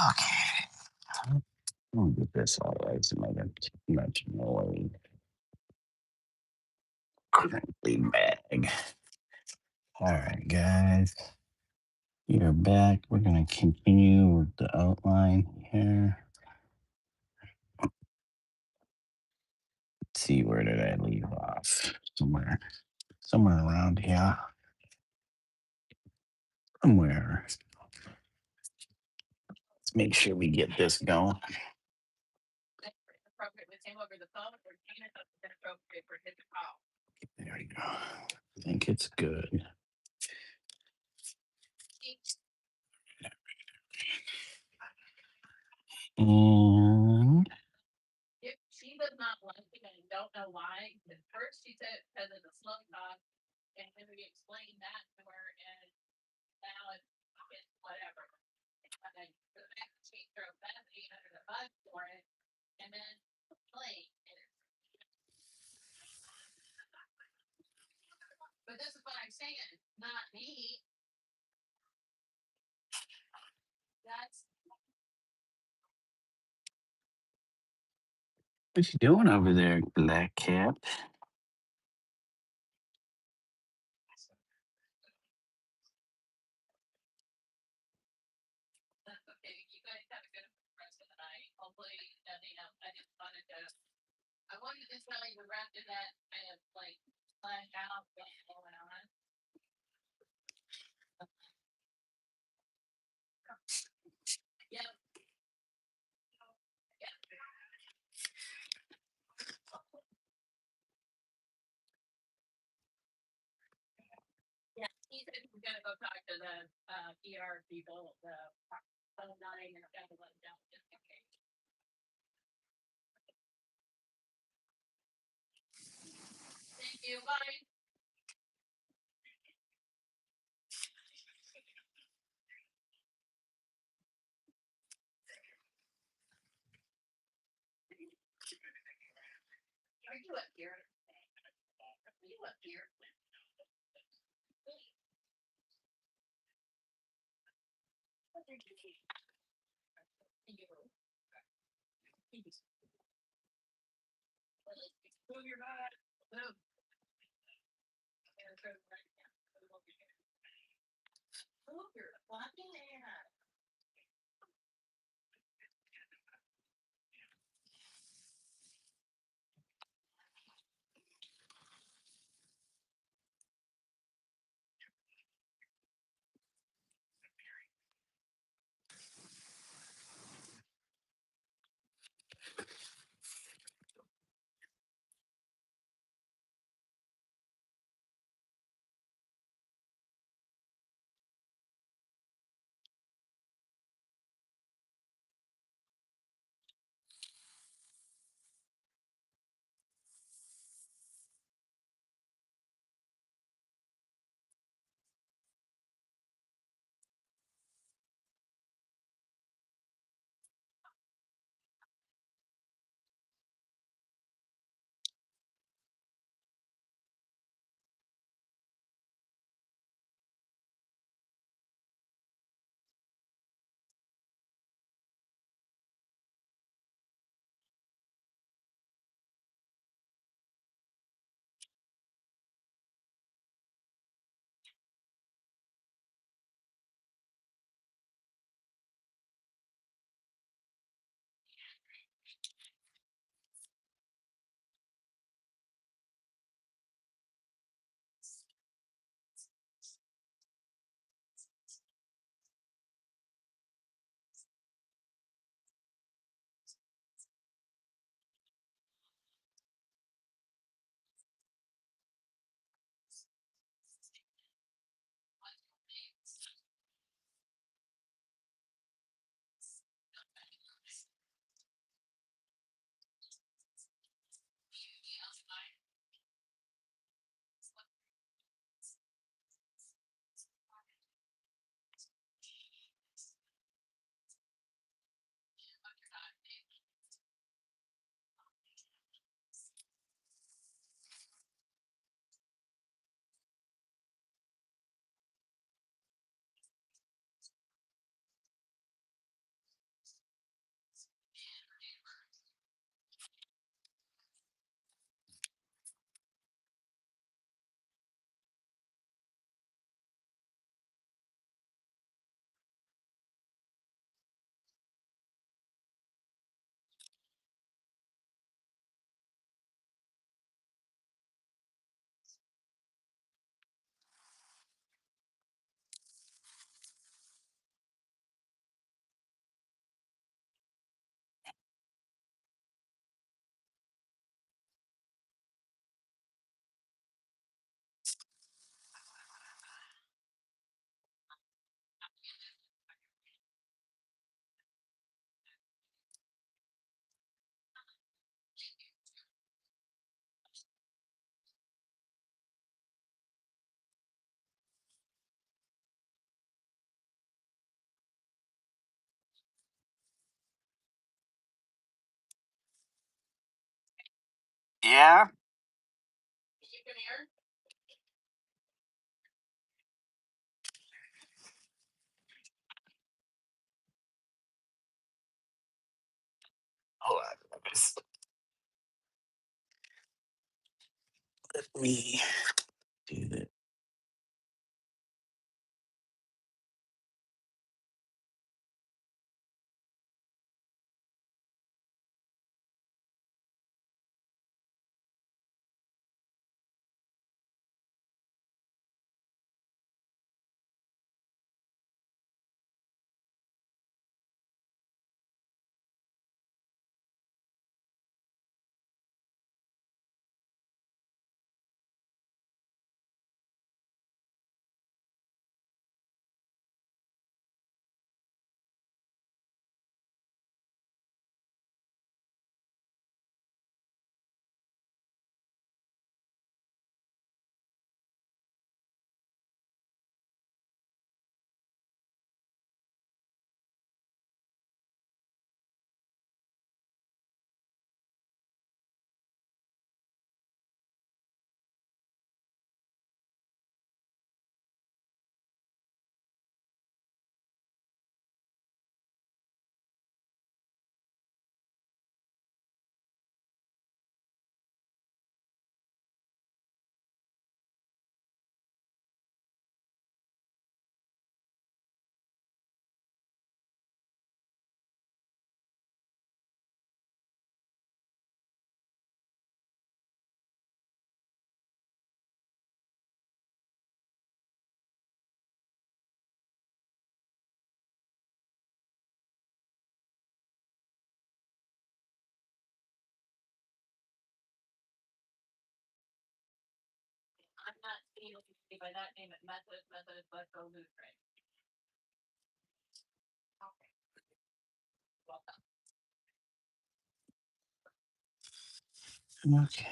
Okay. I'll get this all right so I got too much noise. Crinkly bag. All right, guys. You're back. We're going to continue with the outline here. Let's see, where did I leave off? Somewhere around here. Somewhere. Let's make sure we get this going. There we go. I think it's good. And what you doing over there, Black Cat? Yeah. Hold on. Let me do this. Okay.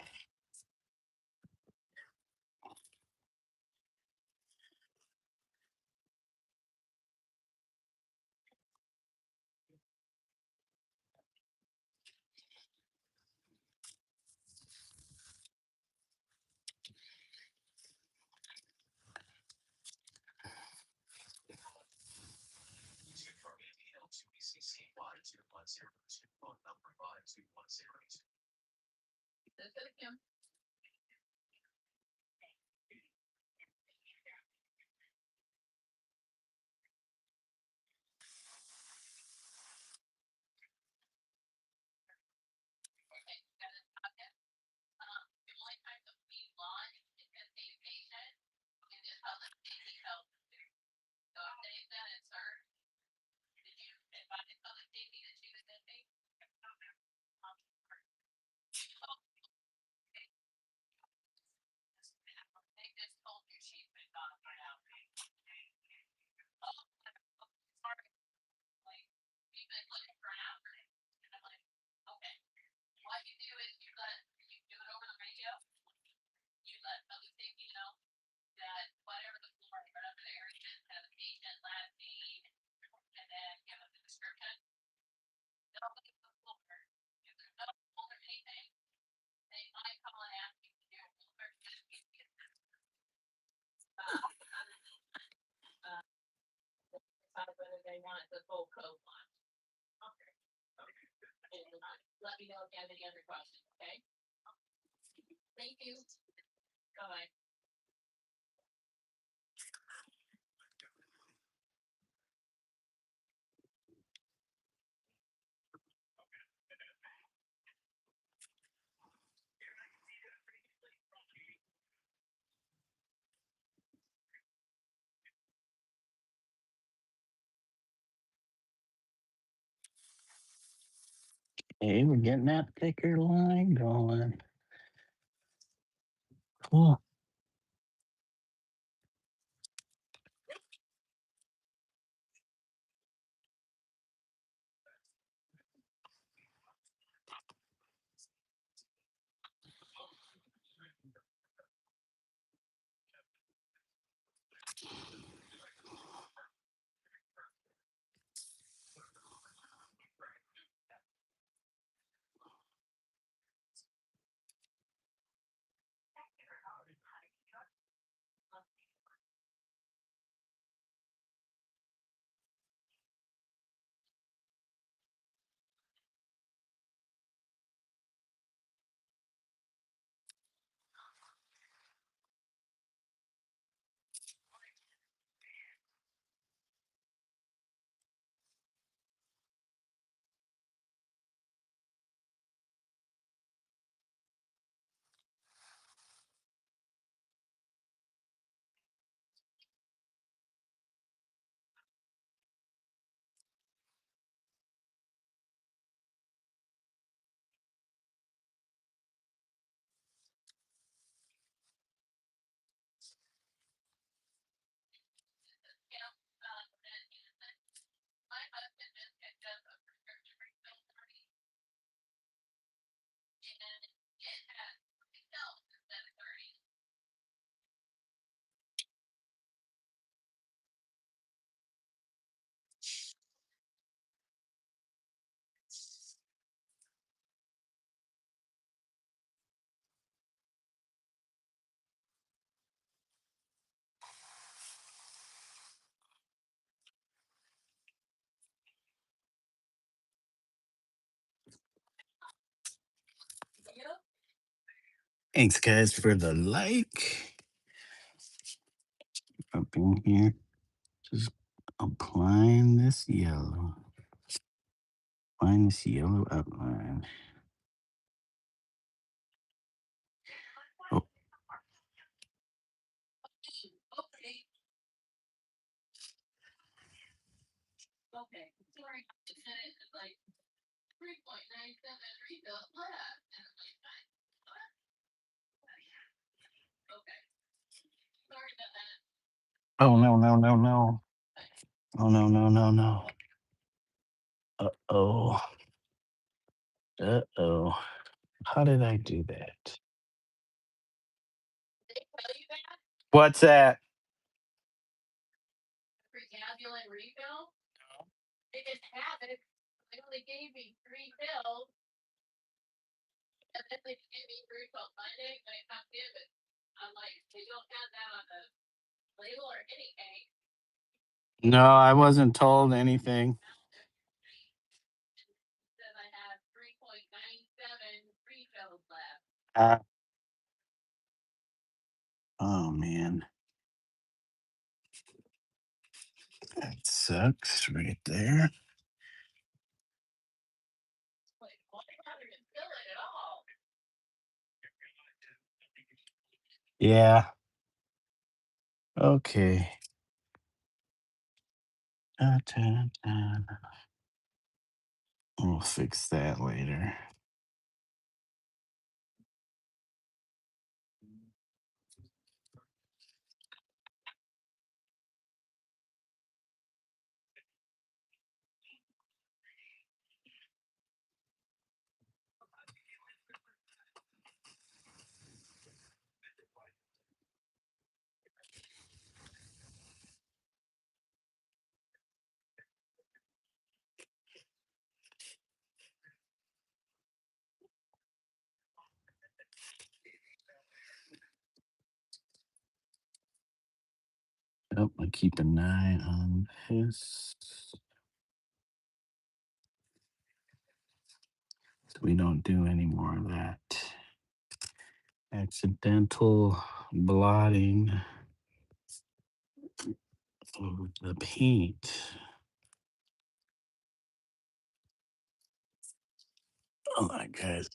Hey, we're getting that thicker line going. Cool. Thanks, guys, for the like. Up in here, just applying this yellow. Applying this yellow outline. Oh, oh no, no, no, no. Oh no, no, no, no. Uh-oh. Uh-oh. How did I do that? What's that? No, I wasn't told anything. Uh, oh man. That sucks right there. Yeah. Okay. Da, da, da. We'll fix that later. Oh, I keep an eye on this. So we don't do any more of that accidental blotting of the paint. Oh my god.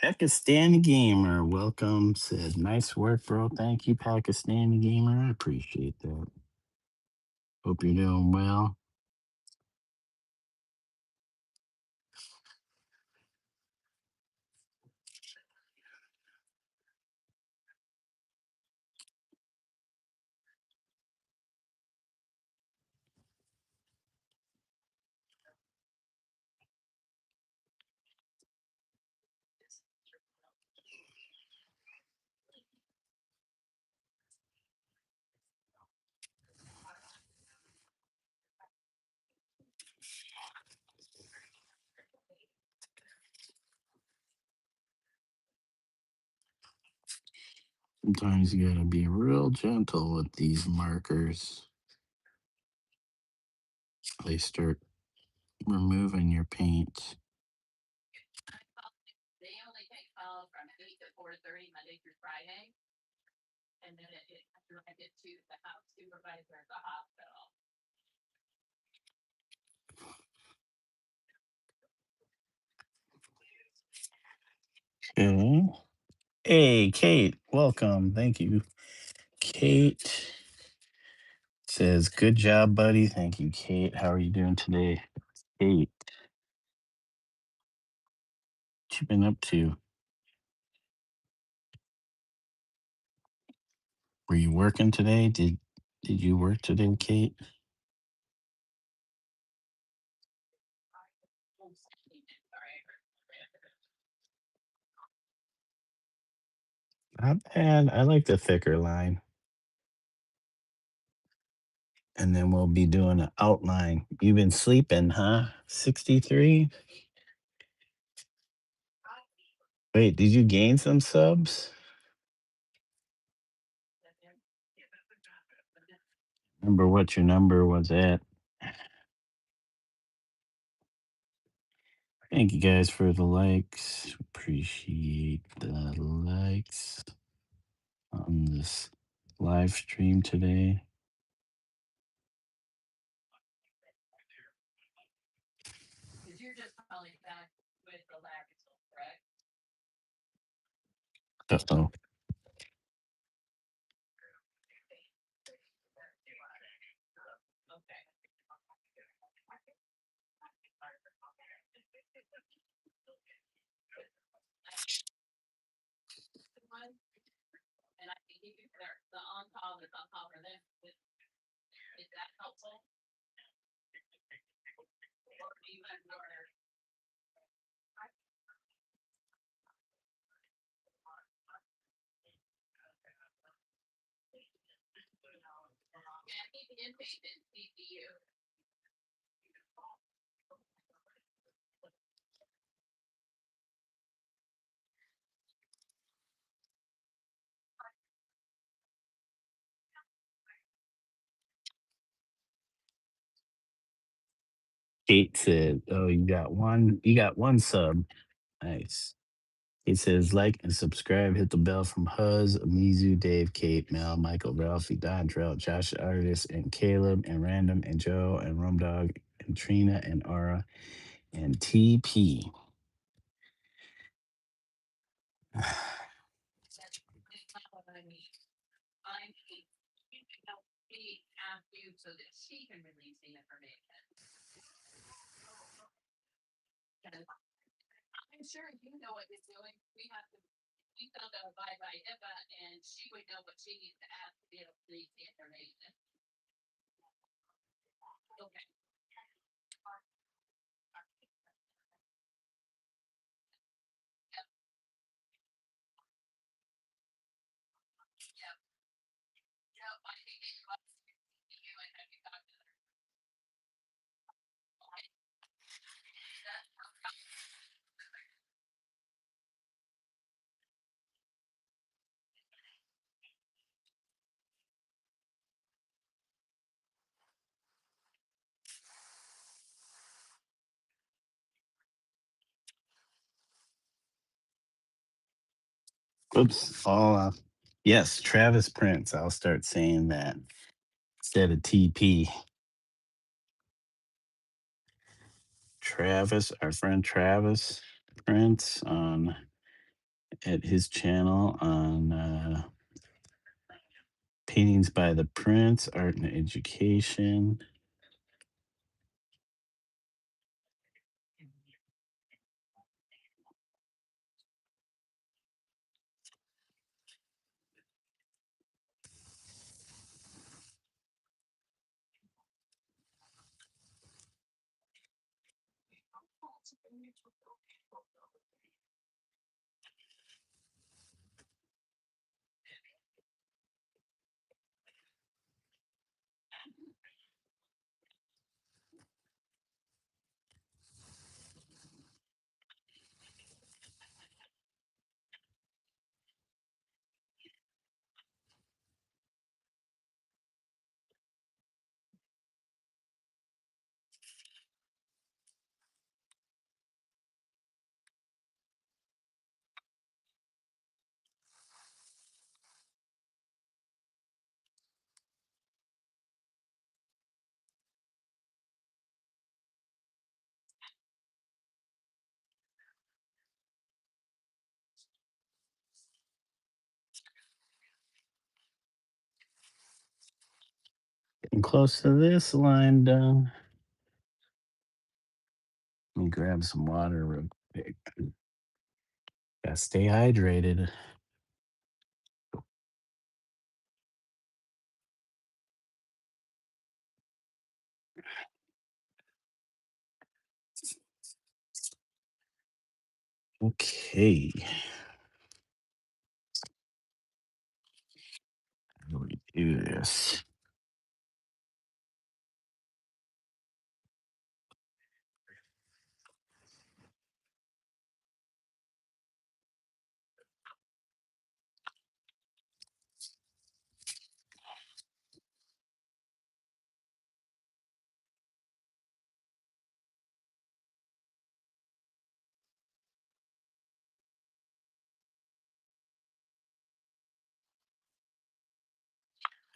Pakistani Gamer, welcome. Said, nice work, bro. Thank you, Pakistani Gamer. I appreciate that. Hope you're doing well. Sometimes you gotta be real gentle with these markers. They start removing your paint. Okay. Hey, Kate, welcome. Thank you. Kate says, good job, buddy. Thank you, Kate. How are you doing today? Kate, what you been up to? Were you working today? Did you work today, Kate? Not bad. I like the thicker line. And then we'll be doing an outline. You've been sleeping, huh? 63? Wait, did you gain some subs? Remember what your number was at. Thank you guys for the likes. Appreciate the likes on this live stream today. Uh-oh. Kate said, "Oh, you got one sub. Nice." It says, like and subscribe, hit the bell from Huz, Omizu, Dave, Kate, Mel, Michael, Ralphie, Don, Trell, Josh, the Artist, and Caleb, and Random, and Joe, and Rumdog, and Trina, and Aura, and TP. Oops. Yes, Travis Prince. I'll start saying that instead of TP. Travis, our friend Travis Prince on at his channel on Paintings by the Prince, Art and Education. Getting close to this line done. Let me grab some water real quick. Gotta stay hydrated. Okay. How do we do this?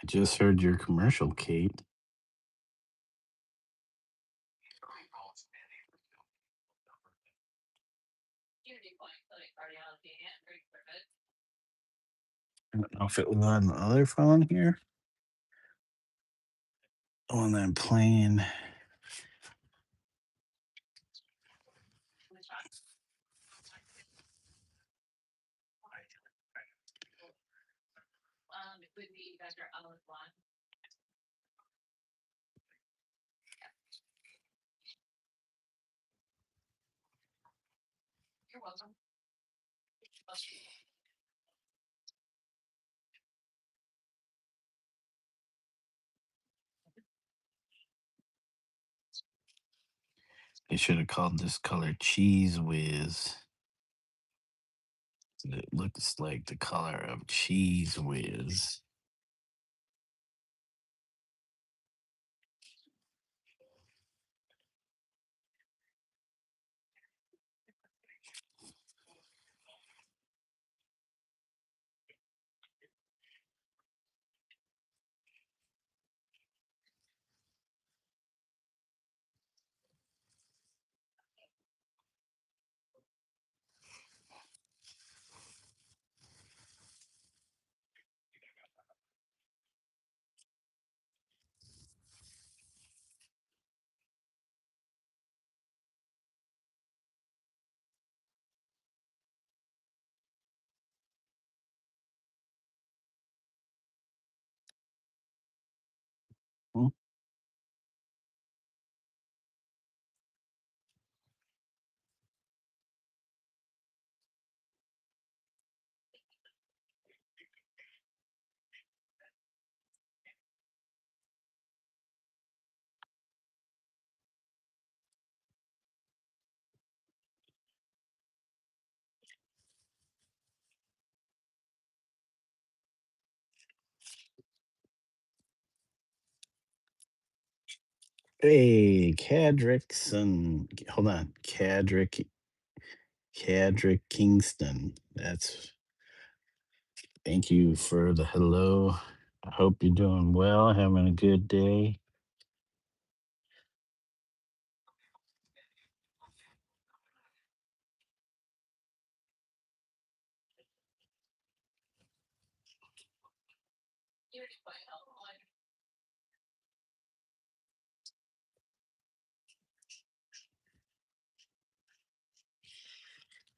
I just heard your commercial, Kate. I don't know if it was on the other phone here. The one that I'm playing. They should have called this color Cheese Whiz. It looks like the color of Cheese Whiz. Hmm. Hey, Cadrickson. Hold on. Cadrick Kingston. That's Thank you for the hello. I hope you're doing well, having a good day.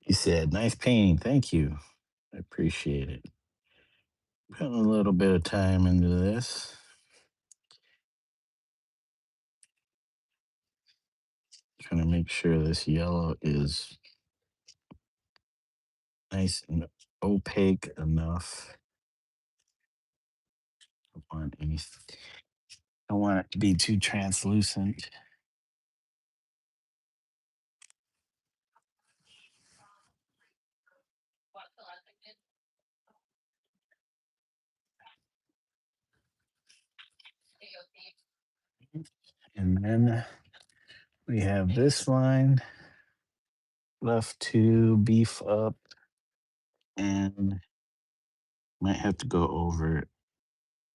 You said, nice painting. Thank you. I appreciate it. Putting a little bit of time into this. Trying to make sure this yellow is nice and opaque enough. I don't want it to be too translucent. And then we have this line left to beef up, and might have to go over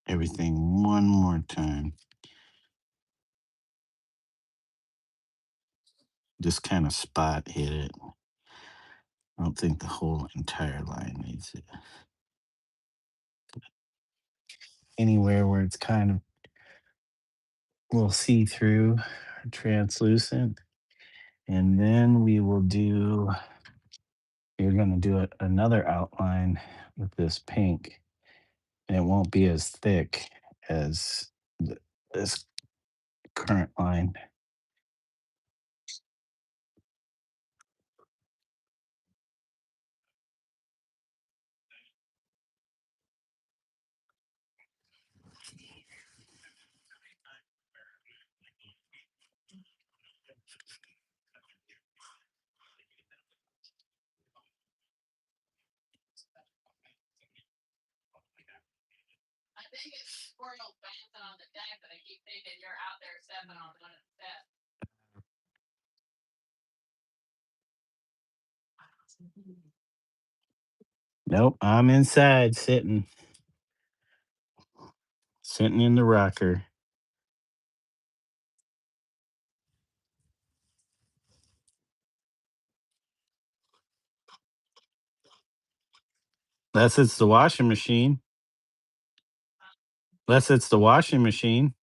everything one more time. Just kind of spot hit it. I don't think the whole entire line needs it. Anywhere where it's kind of a little see through, translucent. And then you're going to do another outline with this pink, and it won't be as thick as this current line. Nope, I'm inside sitting in the rocker. Unless it's the washing machine. Unless it's the washing machine.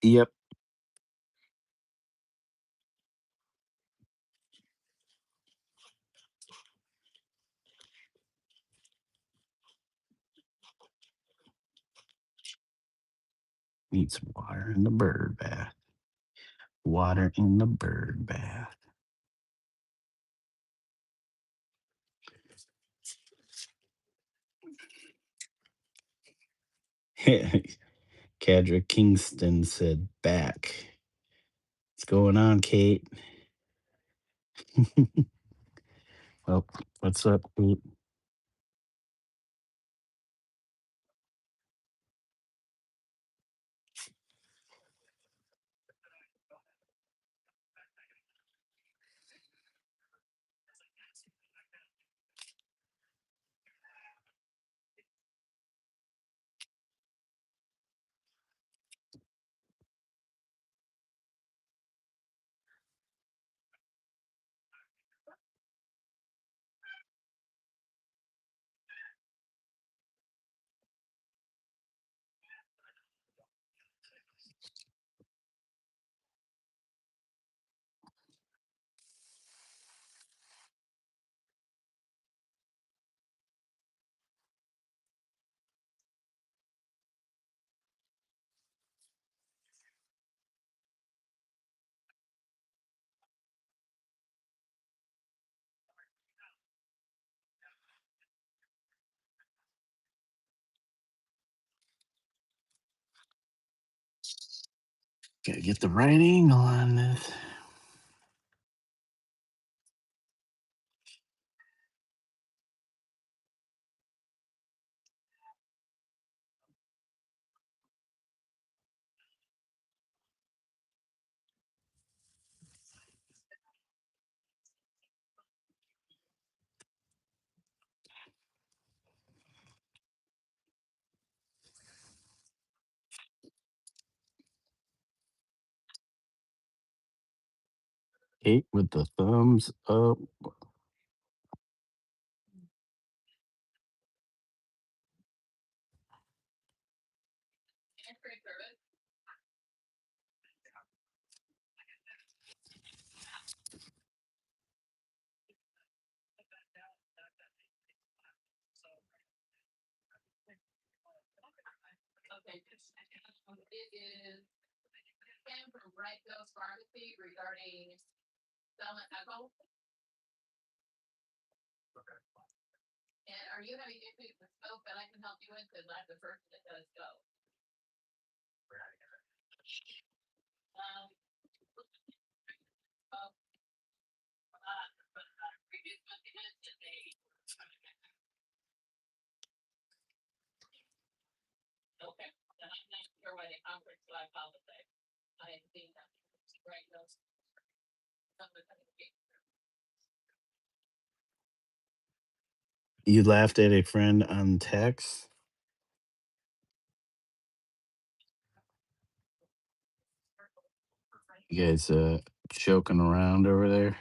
Yep. Need some water in the bird bath. Water in the bird bath. Cadra Kingston said back. What's going on, Kate? Well, what's up, Kate? Gotta get the right angle on this. Kate with the thumbs up. You laughed at a friend on text. You guys joking around over there.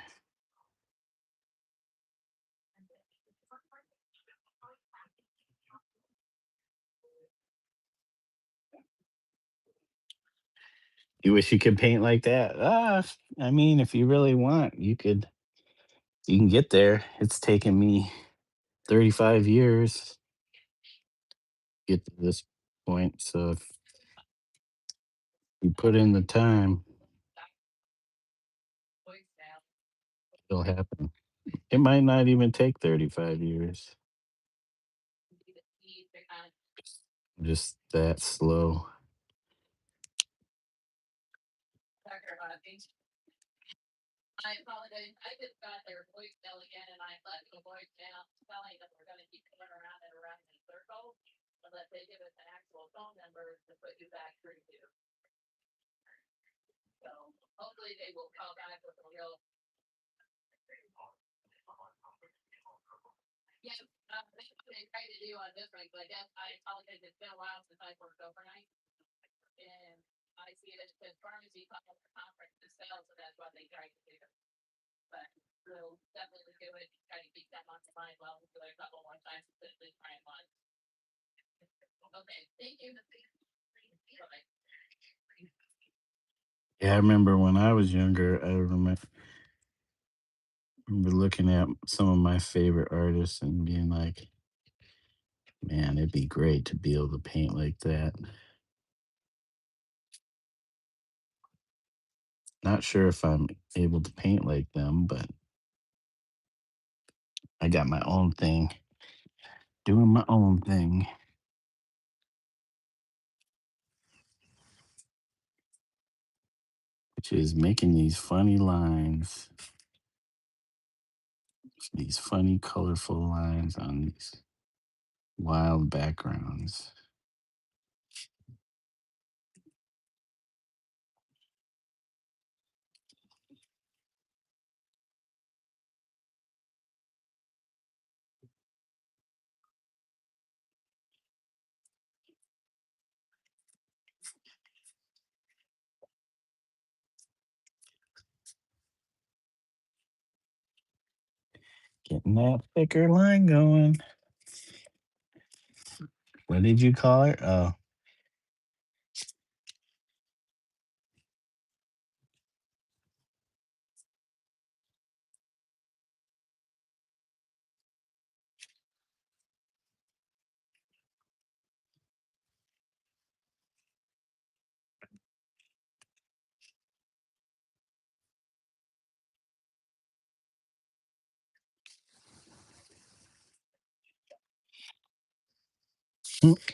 You wish you could paint like that. I mean, if you really want, you can get there. It's taken me 35 years to get to this point. So if you put in the time, it'll happen. It might not even take 35 years. Just that slow. Yeah, I remember when I was younger, remember looking at some of my favorite artists and being like, man, it'd be great to be able to paint like that. Not sure if I'm able to paint like them, but I got my own thing, doing my own thing, which is making these funny lines, these funny, colorful lines on these wild backgrounds. Getting that thicker line going. What did you call her?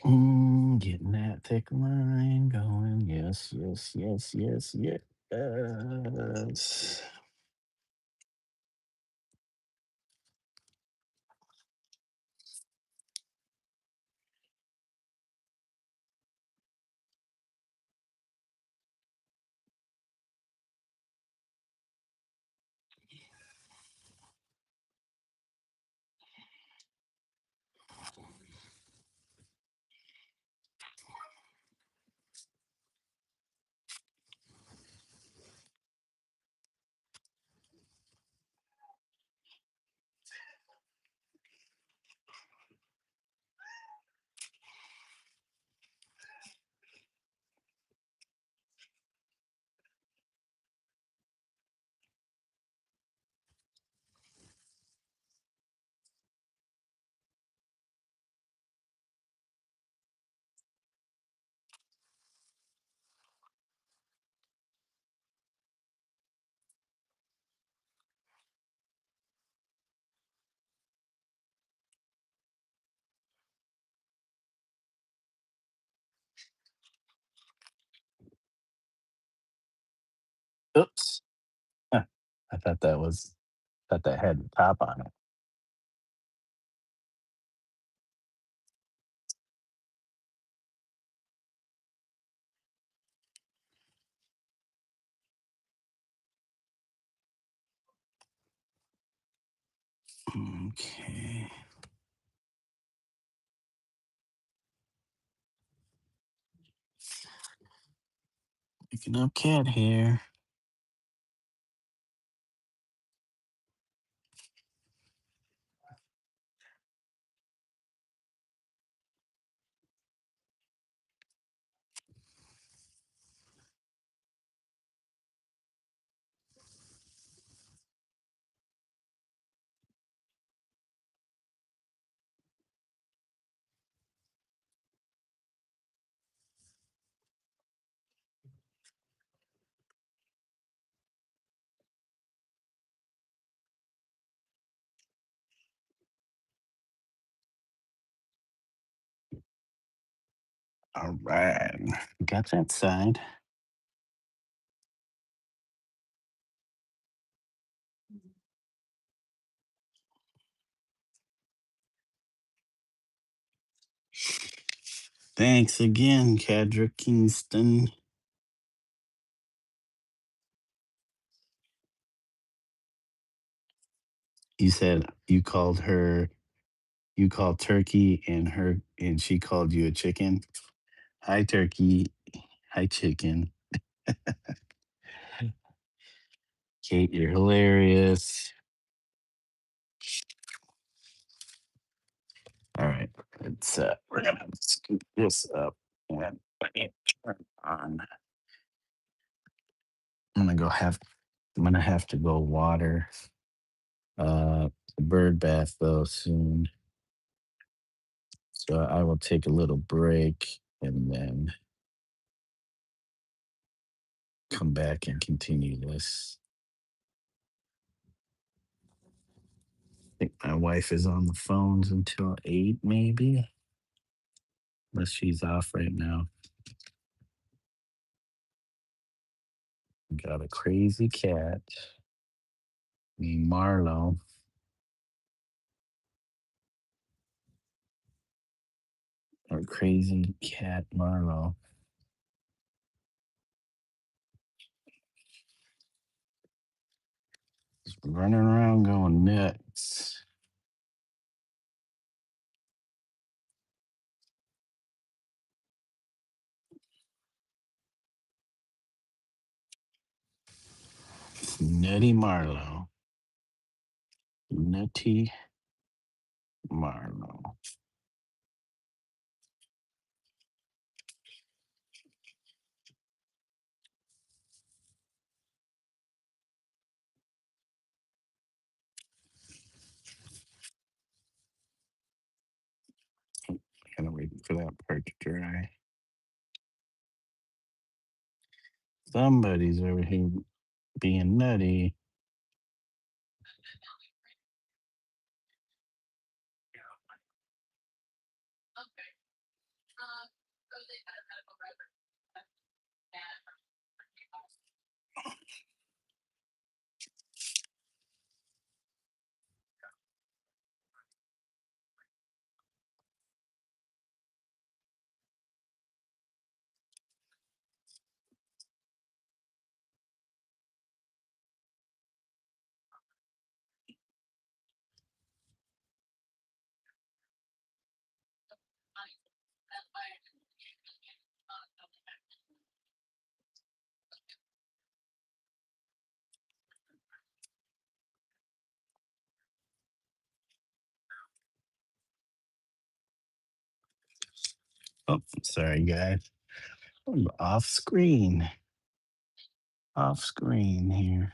Oh, getting that thick line going. Yes, yes, yes, yes, yes. I thought that had the top on it. Okay. Picking up cat hair. All right. Got that side. Thanks again, Cadrick Kingston. You said you called turkey and she called you a chicken. Hi turkey. Hi chicken. Kate, you're hilarious. All right. We're gonna scoop this up and let me turn on. I'm gonna go have I'm gonna have to go water the bird bath though soon. So I will take a little break and then come back and continue this. I think my wife is on the phones until 8 maybe. Unless she's off right now. Got a crazy cat named Marlo. Or crazy cat Marlo. Just running around going nuts. Nutty Marlo. Nutty Marlo. Kind of waiting for that part to dry. Somebody's over here being nutty. Oh, sorry, guys. I'm off screen. Off screen here.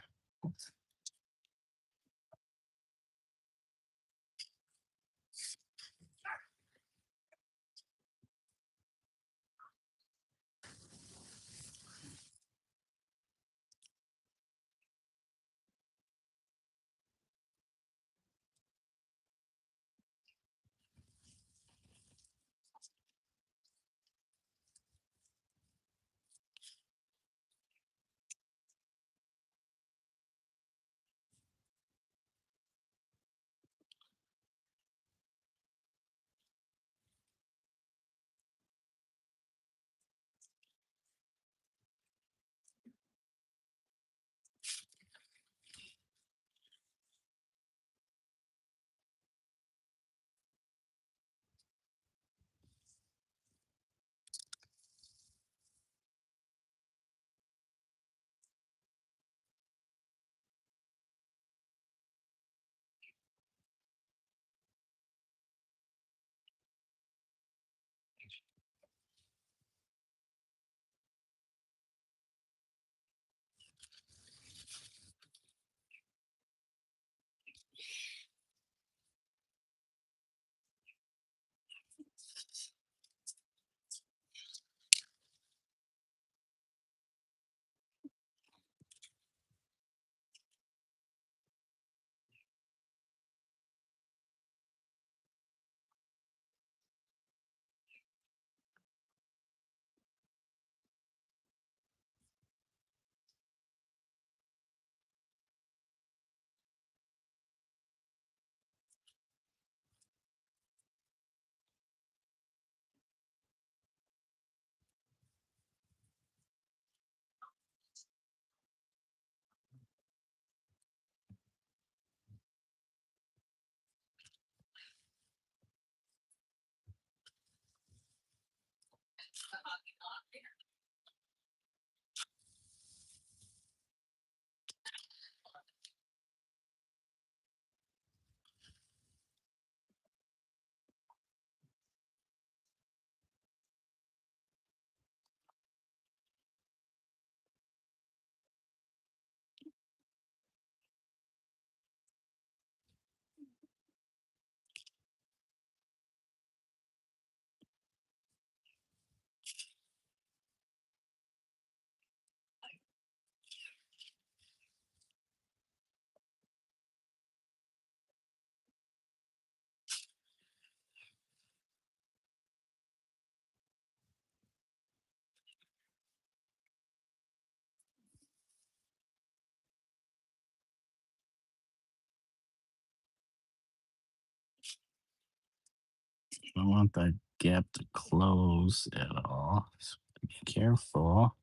I don't want that gap to close at all. So be careful.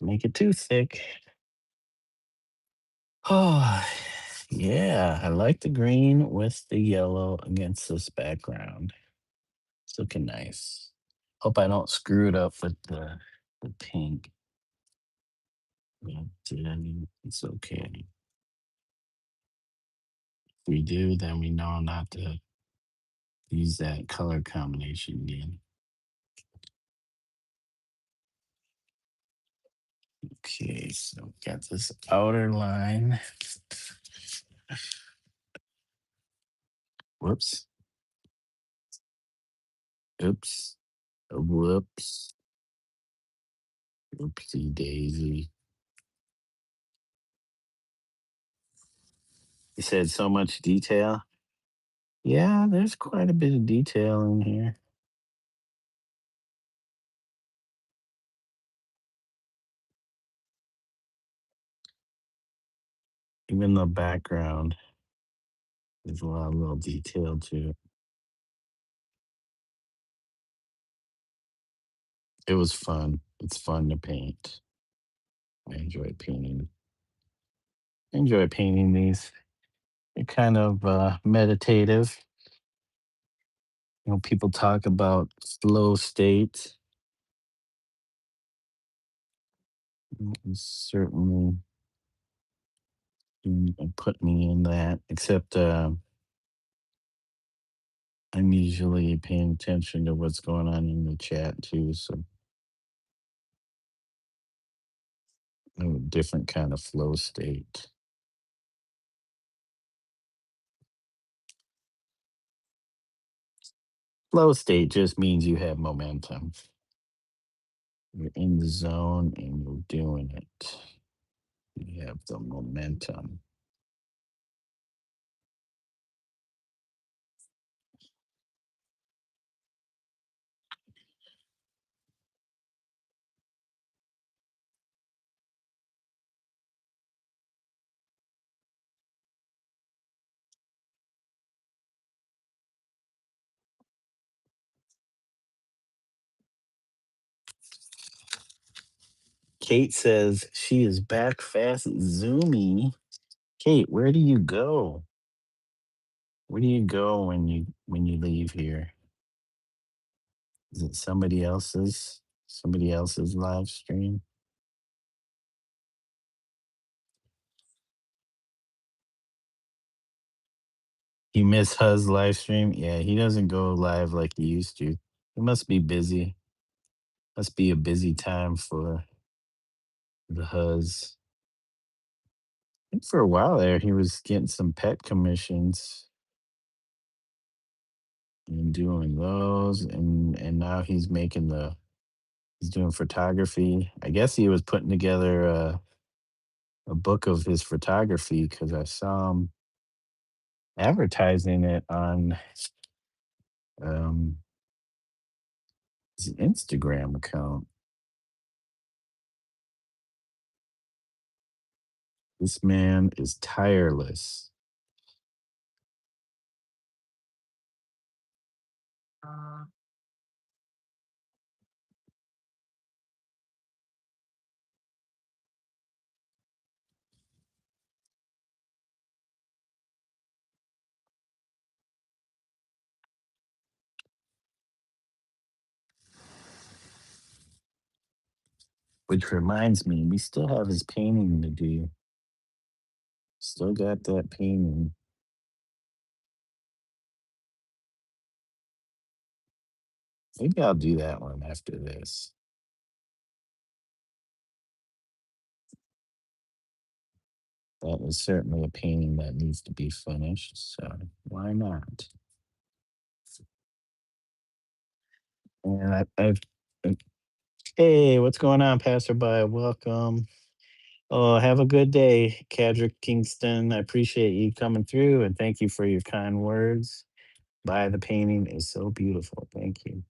Make it too thick. Oh, yeah. I like the green with the yellow against this background. It's looking nice. Hope I don't screw it up with the pink. But it's okay. If we do, then we know not to use that color combination again. Okay, so got this outer line. Whoops. Oops. Whoops. Oopsie daisy. You said so much detail. Yeah, there's quite a bit of detail in here. Even the background, there's a lot of little detail to it. It was fun. It's fun to paint. I enjoy painting. Enjoy painting these. They're kind of meditative. You know, people talk about flow state. Certainly put me in that, except I'm usually paying attention to what's going on in the chat too. So a different kind of flow state. Flow state just means you have momentum. You're in the zone and you're doing it. You have the momentum. Kate says she is back fast zoomy. Kate, where do you go? Where do you go when you leave here? Is it somebody else's live stream? You miss Huz live stream? Yeah, he doesn't go live like he used to. He must be busy. Must be a busy time for the Huz. I think for a while there, he was getting some pet commissions and doing those, and now he's doing photography. I guess he was putting together a book of his photography because I saw him advertising it on um, his Instagram account. This man is tireless. Which reminds me, we still have his painting to do. Still got that painting. Maybe I'll do that one after this. That is certainly a painting that needs to be finished, so why not? And I've hey, what's going on, passerby? Welcome. Oh, have a good day, Cadrick Kingston. I appreciate you coming through and thank you for your kind words. Buy the painting is so beautiful. Thank you.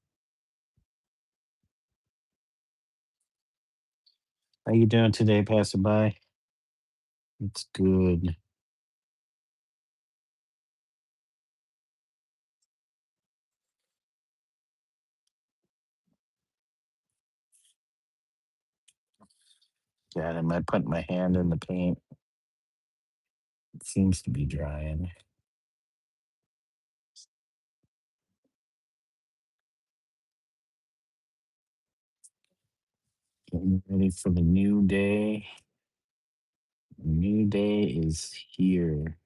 How you doing today, passerby? It's good. God, am I putting my hand in the paint? It seems to be drying. Getting ready for the new day. The new day is here.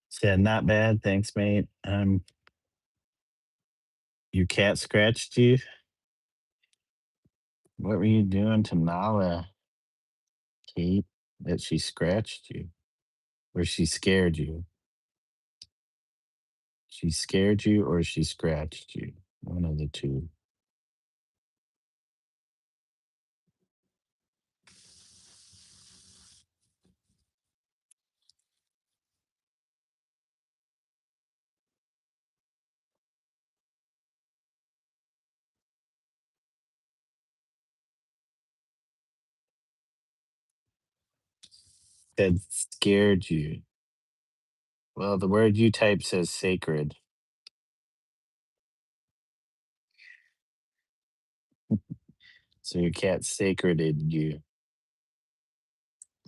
Said not bad. Thanks, mate. Your cat scratched you. What were you doing to Nala, Kate? That she scratched you, or she scared you? She scared you, or she scratched you. One of the two. That scared you. Well, the word you type says sacred. So your cat sacreded you.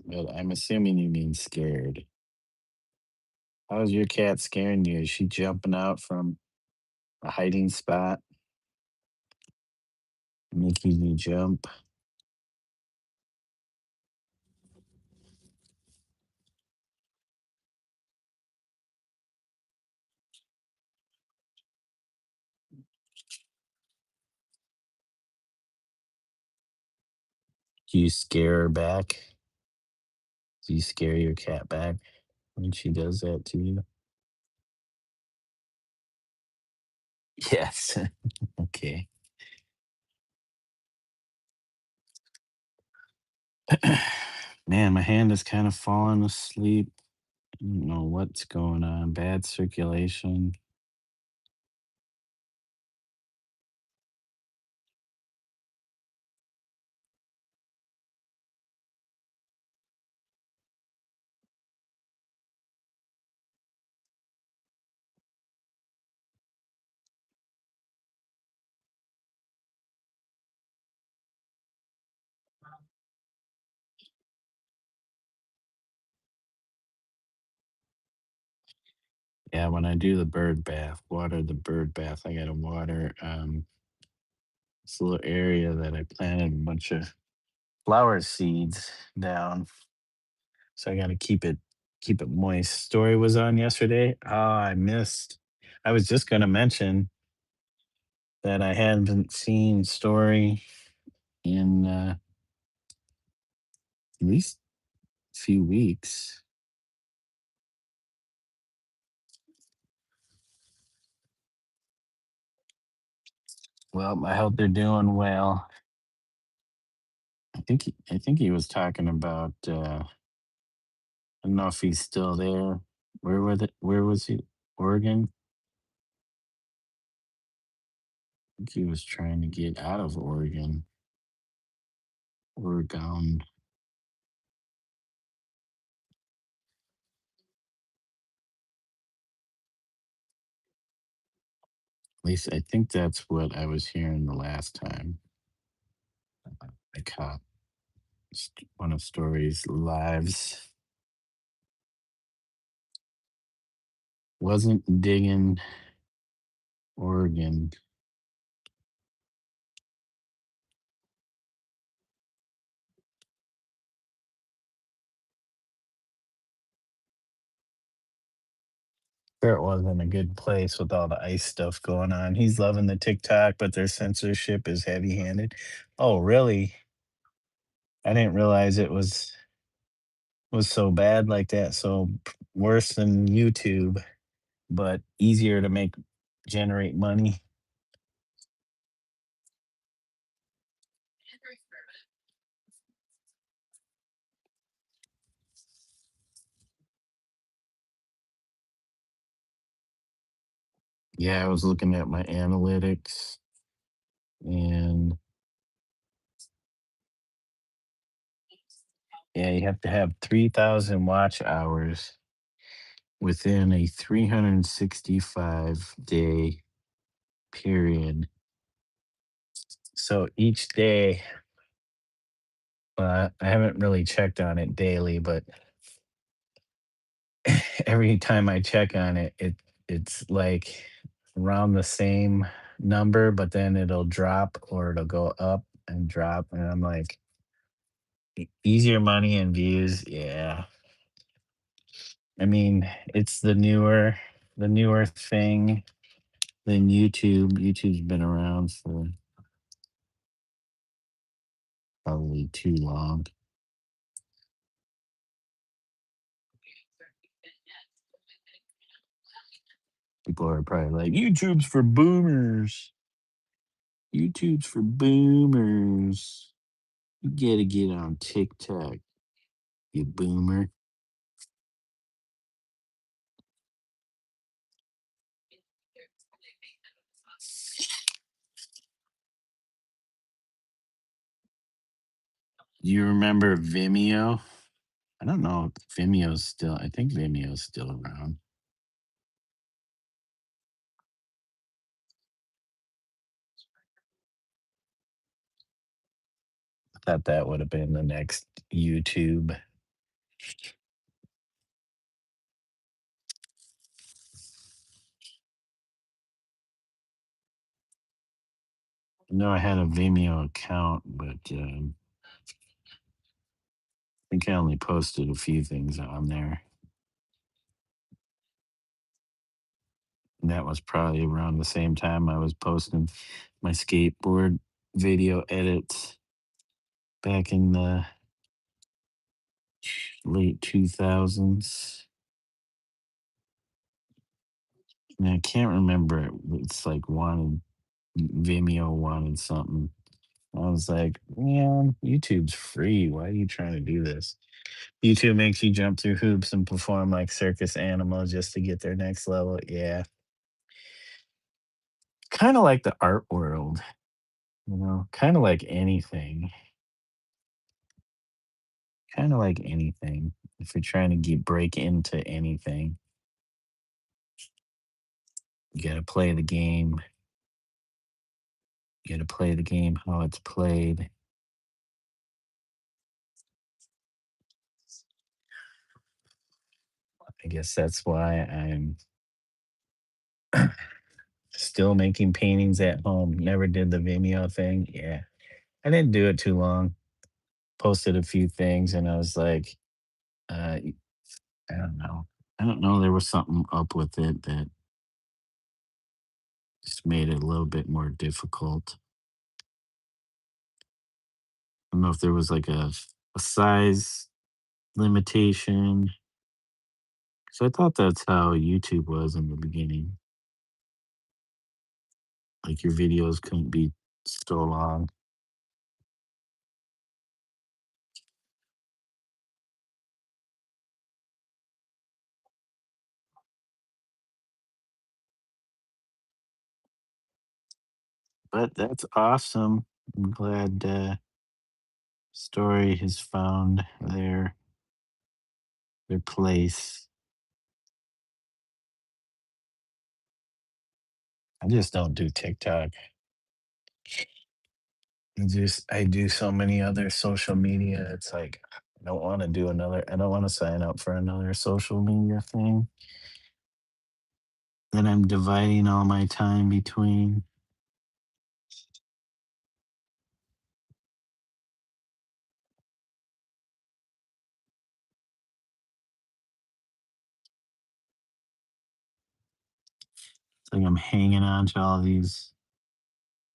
Well, I'm assuming you mean scared. How's your cat scaring you? Is she jumping out from a hiding spot, making you jump? Do you scare her back? Do you scare your cat back when she does that to you? Yes. Okay. Man, my hand is kind of falling asleep. I don't know what's going on. Bad circulation. Yeah, when I do the bird bath, water the bird bath, I gotta water this little area that I planted a bunch of flower seeds down. So I gotta keep it moist. Story was on yesterday. Oh, I missed. I was just gonna mention that I hadn't seen Story in at least a few weeks. Well, I hope they're doing well. I think he was talking about I don't know if he's still there. Where was he? Oregon? I think he was trying to get out of Oregon. Oregon. least I think that's what I was hearing the last time I caught one of Story's lives. Wasn't digging Oregon. Sure, it wasn't a good place with all the ICE stuff going on. He's loving the TikTok, but their censorship is heavy-handed. Oh, really? I didn't realize it was so bad like that. So worse than YouTube, but easier to make generate money. Yeah, I was looking at my analytics and yeah, you have to have 3,000 watch hours within a 365-day period. So each day, I haven't really checked on it daily, but every time I check on it, it's like around the same number, but then it'll drop or it'll go up and drop, and I'm like, easier money and views, yeah. I mean, it's the newer thing than YouTube. YouTube's been around for probably too long. People are probably like, YouTube's for boomers. YouTube's for boomers. You gotta get on TikTok, you boomer. You remember Vimeo? I don't know if Vimeo's still, I think Vimeo's still around. I thought that would have been the next YouTube. No, I had a Vimeo account, but I think I only posted a few things on there. And that was probably around the same time I was posting my skateboard video edits back in the late 2000s. And I can't remember. It's like Vimeo wanted something. I was like, man, YouTube's free. Why are you trying to do this? YouTube makes you jump through hoops and perform like circus animals just to get their next level. Yeah. Kind of like the art world, kind of like anything. Kind of like anything. If you're trying to break into anything, you got to play the game. You got to play the game how it's played. I guess that's why I'm still making paintings at home. Never did the Vimeo thing. Yeah. I didn't do it too long. Posted a few things and I was like, uh, I don't know. I don't know. There was something up with it that just made it a little bit more difficult. I don't know if there was like a size limitation. So I thought that's how YouTube was in the beginning. Like your videos couldn't be so long. But that's awesome. I'm glad Story has found their place. I just don't do TikTok. I do so many other social media. It's like I don't want to do another. I don't want to sign up for another social media thing that I'm dividing all my time between. It's like I'm hanging on to all these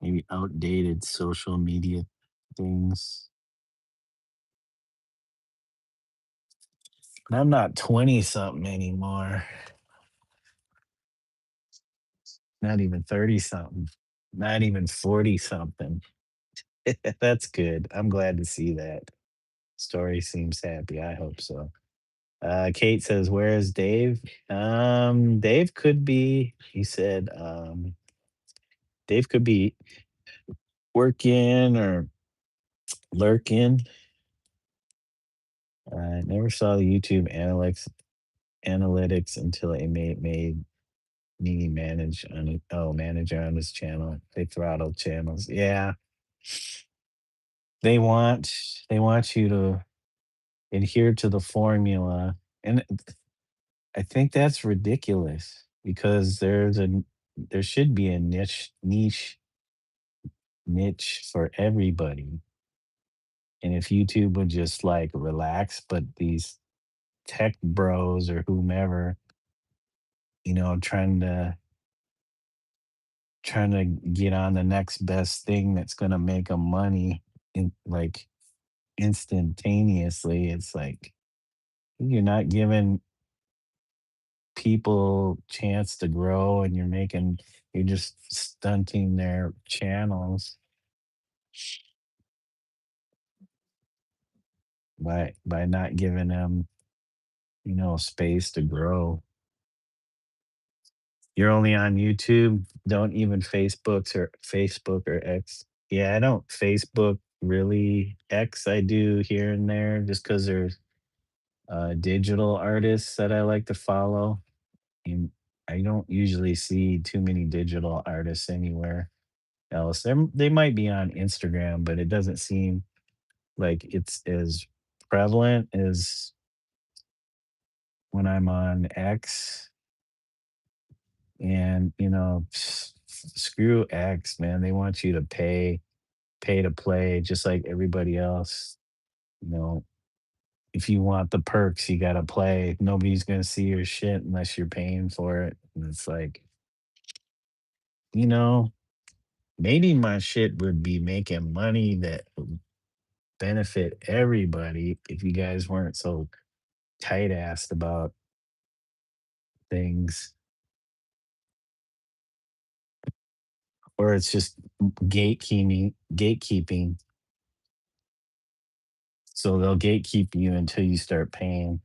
maybe outdated social media things. But I'm not 20 something anymore. Not even 30 something. Not even 40 something. That's good. I'm glad to see that. Story seems happy. I hope so. Kate says, "Where is Dave?" Dave could be. He said, Dave could be working or lurking. I never saw the YouTube analytics until it made me manage on it. Oh, manager on his channel. They throttle channels. Yeah, they want they want you to adhere to the formula, and I think that's ridiculous because there should be a niche for everybody. And if YouTube would just like relax, but these tech bros or whomever, trying to get on the next best thing that's gonna make them money in like instantaneously, it's like you're not giving people chance to grow and you're just stunting their channels by not giving them, space to grow. You're only on YouTube, don't even Facebook or X. Yeah, I don't Facebook really. X I do here and there just because there's digital artists that I like to follow. And I don't usually see too many digital artists anywhere else. They might be on Instagram, but it doesn't seem like it's as prevalent as when I'm on X. And screw X, man. They want you to pay to play, just like everybody else. You know, if you want the perks, you gotta play. Nobody's gonna see your shit unless you're paying for it. And it's like, you know, maybe my shit would be making money that would benefit everybody if you guys weren't so tight assed about things. Or it's just gatekeeping. So they'll gatekeep you until you start paying.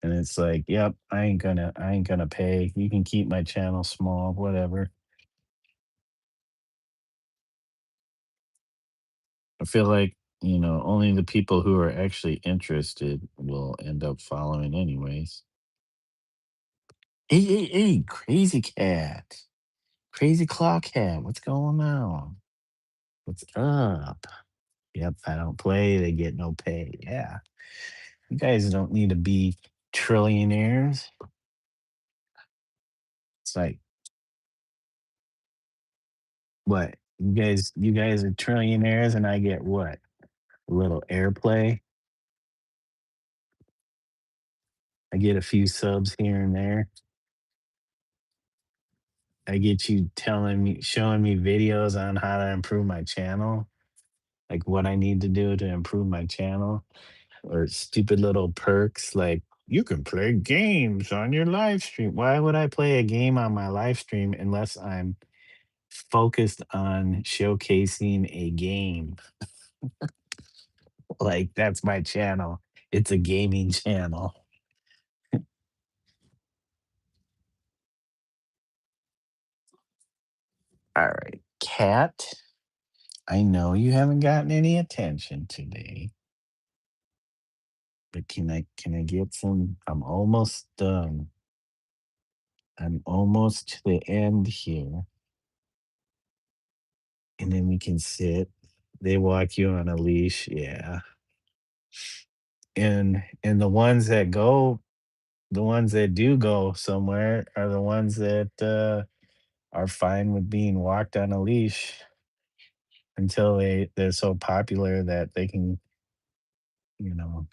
And it's like, yep, I ain't gonna pay. You can keep my channel small, whatever. I feel like, only the people who are actually interested will end up following anyways. Hey, crazy cat. Crazy clock cat. What's going on? What's up? Yep, I don't play, they get no pay. Yeah. You guys don't need to be trillionaires. It's like, what? You guys are trillionaires and I get what? A little airplay. I get a few subs here and there. I get you showing me videos on how to improve my channel, like what I need to do to improve my channel, or stupid little perks like you can play games on your live stream. Why would I play a game on my live stream unless I'm focused on showcasing a game? Like that's my channel. It's a gaming channel. All right, cat. I know you haven't gotten any attention today, but can I get some? I'm almost done. I'm almost to the end here, and then we can sit. They walk you on a leash, yeah. And the ones that do go somewhere are the ones that are fine with being walked on a leash until they're so popular that they can, you know,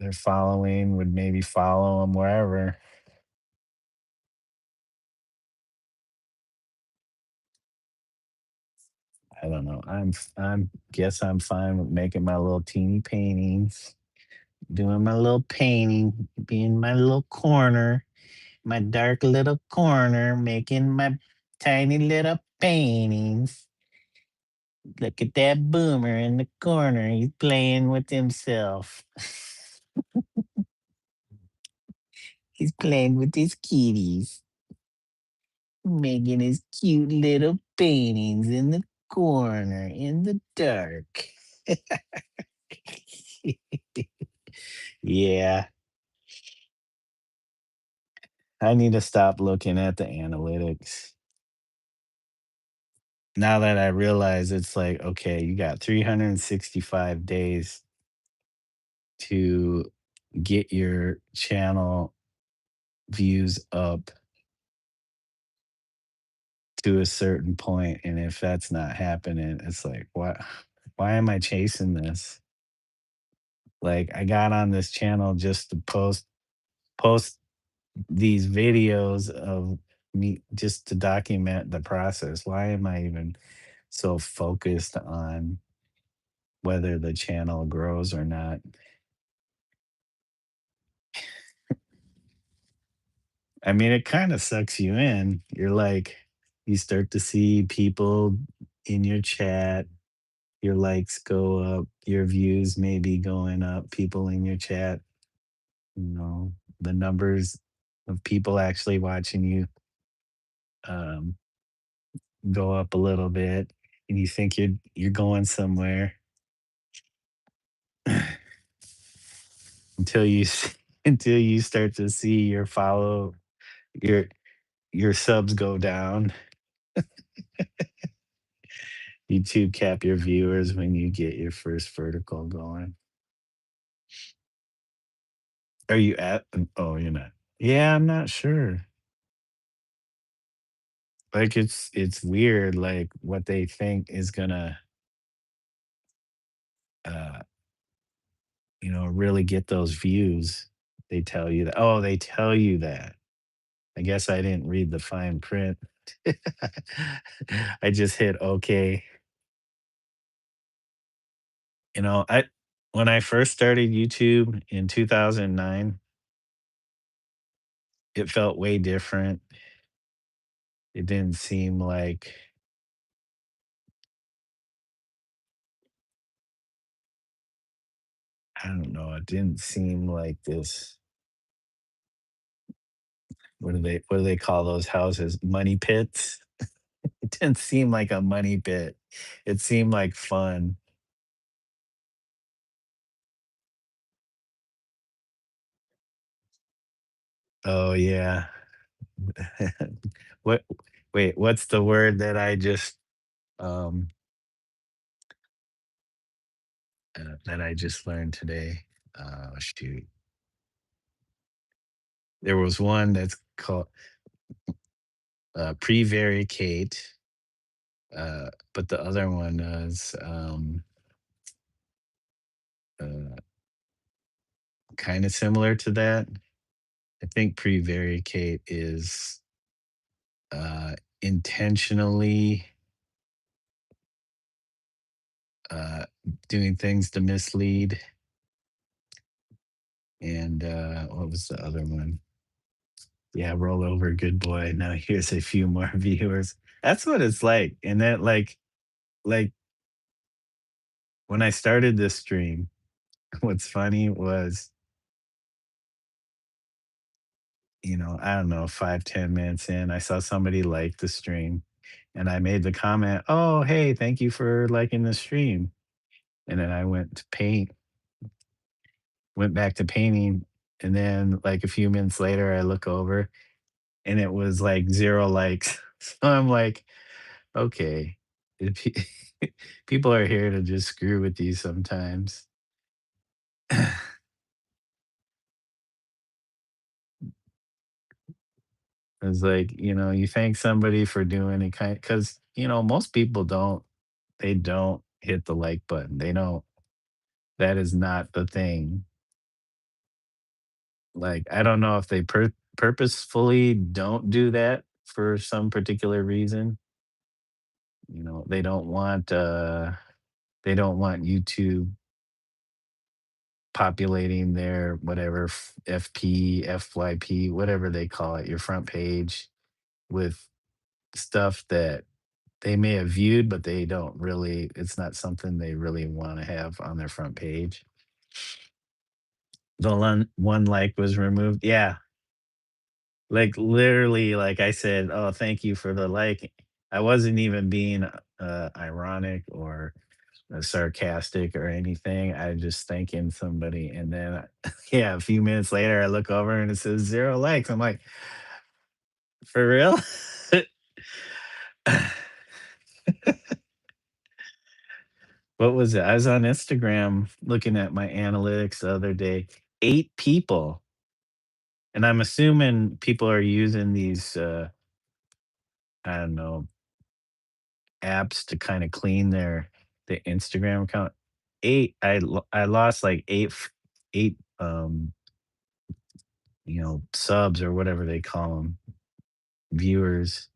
their following would maybe follow them wherever. I don't know. I'm guess I'm fine with making my little teeny paintings, doing my little painting, being my little corner, my dark little corner, making my tiny little paintings. Look at that boomer in the corner. He's playing with himself. He's playing with his kitties, making his cute little paintings in the corner in the dark. Yeah, I need to stop looking at the analytics. Now that I realize it's like, okay, you got 365 days to get your channel views up to a certain point, and if that's not happening, it's like, what? Why am I chasing this? Like, I got on this channel just to post these videos of me just to document the process. Why am I even so focused on whether the channel grows or not? I mean, it kind of sucks you in. You're like, you start to see people in your chat, your likes go up, your views maybe going up, people in your chat, you know, the numbers of people actually watching you um, go up a little bit, and you think you're going somewhere until until you start to see your your subs go down. YouTube cap your viewers when you get your first vertical going. Are you at? Oh, you're not. Yeah, I'm not sure. Like it's weird, like what they think is gonna, uh, really get those views. They tell you that. Oh, they tell you that. I guess I didn't read the fine print. I just hit okay. I when I first started YouTube in 2009, it felt way different. It didn't seem like I don't know, it didn't seem like this. What do they call those houses? Money pits? It didn't seem like a money pit. It seemed like fun. Oh yeah. What wait, what's the word that um I just learned today? Shoot. There was one that's called prevaricate, but the other one is uh, kind of similar to that. I think prevaricate is intentionally uh, doing things to mislead. And what was the other one? Yeah, roll over, good boy. Now here's a few more viewers. That's what it's like. And that like when I started this stream, what's funny was, I don't know, 5, 10 minutes in, I saw somebody like the stream and I made the comment, oh, hey, thank you for liking the stream. And then I went back to painting. and then, like, a few minutes later, I look over, and it was, like, 0 likes. So I'm like, "Okay, if pe people are here to just screw with you sometimes." It's like, you thank somebody for doing it because most people don't hit the like button. They don't that is not the thing. Like, I don't know if they purposefully don't do that for some particular reason. They don't want YouTube populating their whatever FP, FYP, whatever they call it, your front page with stuff that they may have viewed, but they don't really it's not something they really wanna have on their front page. The one like was removed. Yeah, like, literally, like I said, "Oh, thank you for the like." I wasn't even being, ironic or, sarcastic or anything. I just thanking somebody, and then, yeah, a few minutes later, I look over and it says 0 likes. I'm like, "For real?" What was it? I was on Instagram looking at my analytics the other day. 8 people, and I'm assuming people are using these, I don't know, apps to kinda clean the Instagram account. 8 I lost, like, 8, subs or whatever they call them, viewers,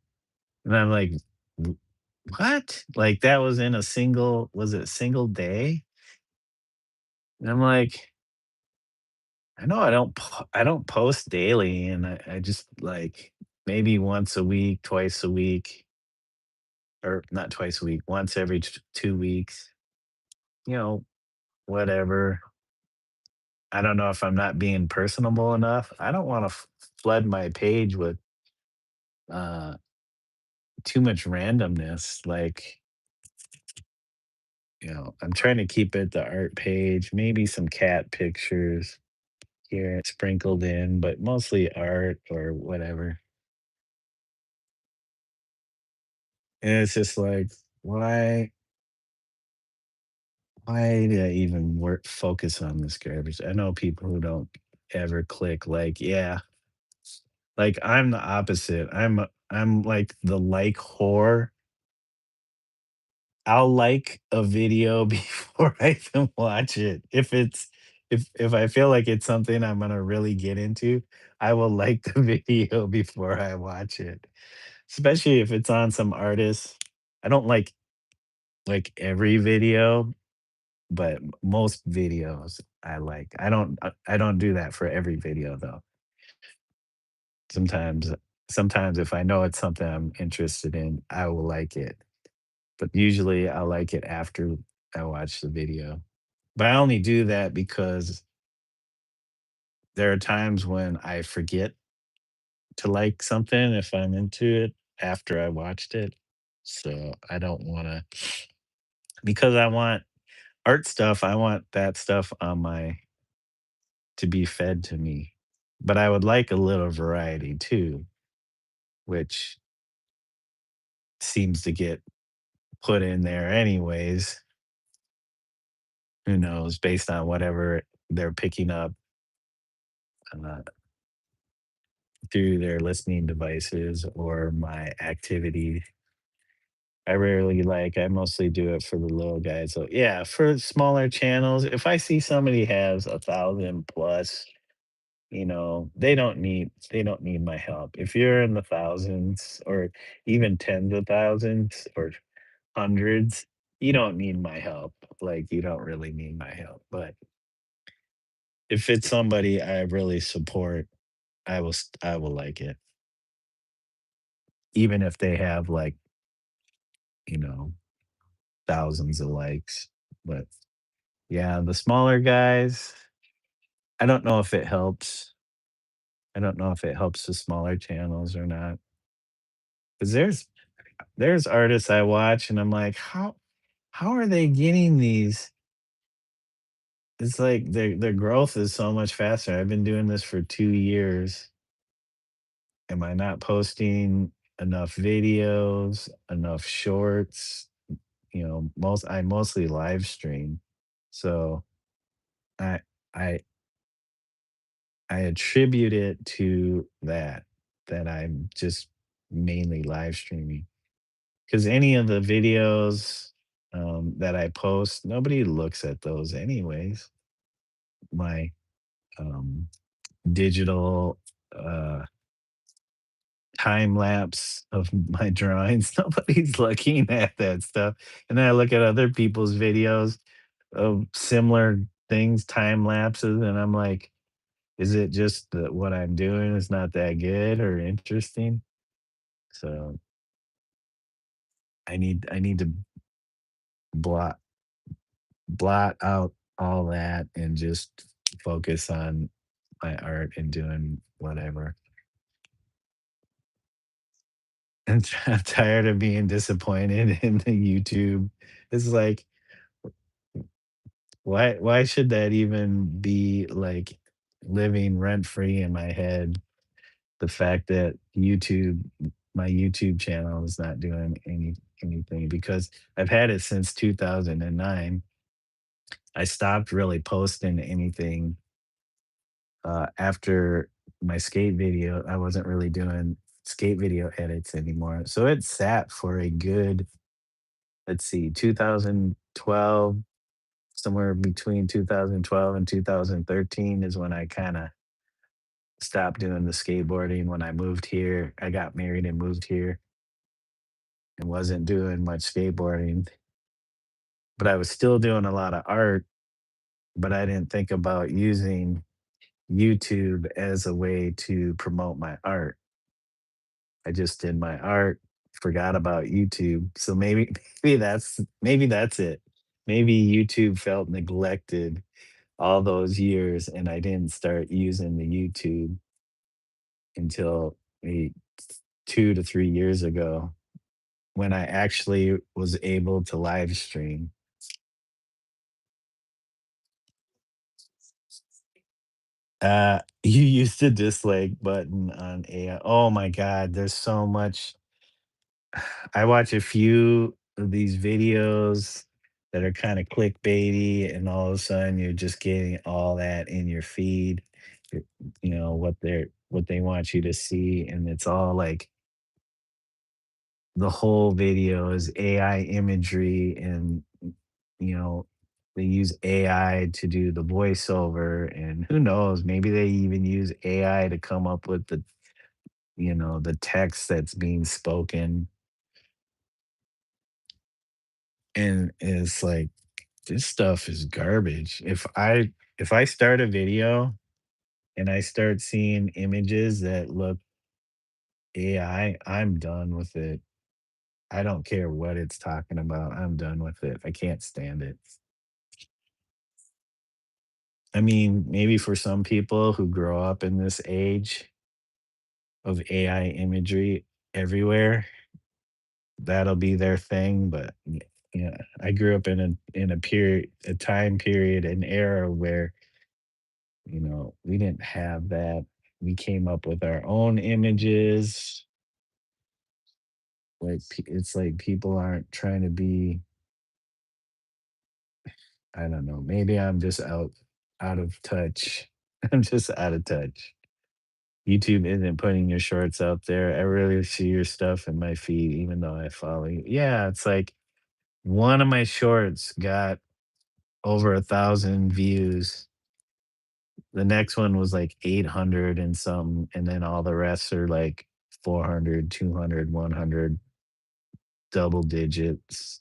and I'm like, "W what?" Like, that was in a single was it a single day? And I'm like, I know I don't post daily, and I just, like, maybe once a week, twice a week, or not twice a week, once every 2 weeks, you know, whatever. I don't know if I'm not being personable enough. I don't wanna flood my page with, uh, too much randomness, like, I'm trying to keep it the art page, maybe some cat pictures here sprinkled in, but mostly art or whatever. And it's just like, why why did I even focus on this garbage? I know people who don't ever click like, yeah, like I'm the opposite. I'm like the like whore. I'll like a video before I even watch it. If I feel like it's something I'm gonna really get into, I will like the video before I watch it. Especially if it's on some artist. I don't like every video, but most videos I like. I don't do that for every video though. Sometimes sometimes if I know it's something I'm interested in, I will like it. But usually I like it after I watch the video. But I only do that because there are times when I forget to like something if I'm into it after I watched it. So I don't want to because I want art stuff, I want that stuff on my to be fed to me. But I would like a little variety too, which seems to get put in there anyways. Who knows, based on whatever they're picking up uh, through their listening devices or my activity. I mostly do it for the little guys. So yeah, for smaller channels, if I see somebody has 1,000 plus, they don't need my help. If you're in the thousands or even tens of thousands or hundreds, you don't need my help. Like you don't really need my help. But if it's somebody I really support, I will like it. Even if they have like, you know, thousands of likes. But yeah, the smaller guys, I don't know if it helps. I don't know if it helps the smaller channels or not. Because there's artists I watch and I'm like, how are they getting these it's like their growth is so much faster. I've been doing this for 2 years. Am I not posting enough videos, enough shorts? I mostly live stream. So I I I attribute it to that I'm just mainly live streaming. Because any of the videos, that I post, nobody looks at those anyways. My, um, digital, uh, time lapse of my drawings, nobody's looking at that stuff, and then I look at other people's videos of similar things, time lapses, and I'm like, "Is it just that what I'm doing is not that good or interesting?" So, I need to blot blot out all that and just focus on my art and doing whatever. And I'm tired of being disappointed in the YouTube. It's like, why should that even be, like, living rent free in my head? The fact that my YouTube channel is not doing anything because I've had it since 2009. I stopped really posting anything after my skate video. I wasn't really doing skate video edits anymore. So it sat for a good, let's see, 2012, somewhere between 2012 and 2013 is when I kind of stopped doing the skateboarding. When I moved here, I got married and moved here and wasn't doing much skateboarding, but I was still doing a lot of art, but I didn't think about using YouTube as a way to promote my art. I just did my art, forgot about YouTube. So maybe that's it. Maybe YouTube felt neglected all those years and I didn't start using the YouTube until maybe 2 to 3 years ago when I actually was able to live stream. You used the dislike button on AI. Oh my god, there's so much. I watch a few of these videos that are kinda clickbaity, and all of a sudden, you're just getting all that in your feed, y what they want you to see, and it's all, like, the whole video is AI imagery and, you know, they use AI to do the voiceover, and who knows, maybe they even use AI to come up with the text that's being spoken, and it's like, this stuff is garbage. If I start a video and I start seeing images that look AI, I'm done with it. I don't care what it's talking about. I'm done with it. I can't stand it. I mean, maybe for some people who grow up in this age of AI imagery everywhere, that'll be their thing. But yeah, I grew up in a time period, an era where we didn't have that. We came up with our own images. Like it's like people aren't trying to be. I don't know. Maybe I'm just out of touch. I'm just out of touch. YouTube isn't putting your shorts out there. I really see your stuff in my feed, even though I follow you. Yeah, it's like one of my shorts got over 1,000 views. The next one was like 800 and some, and then all the rest are like 400, 200, 100, double digits.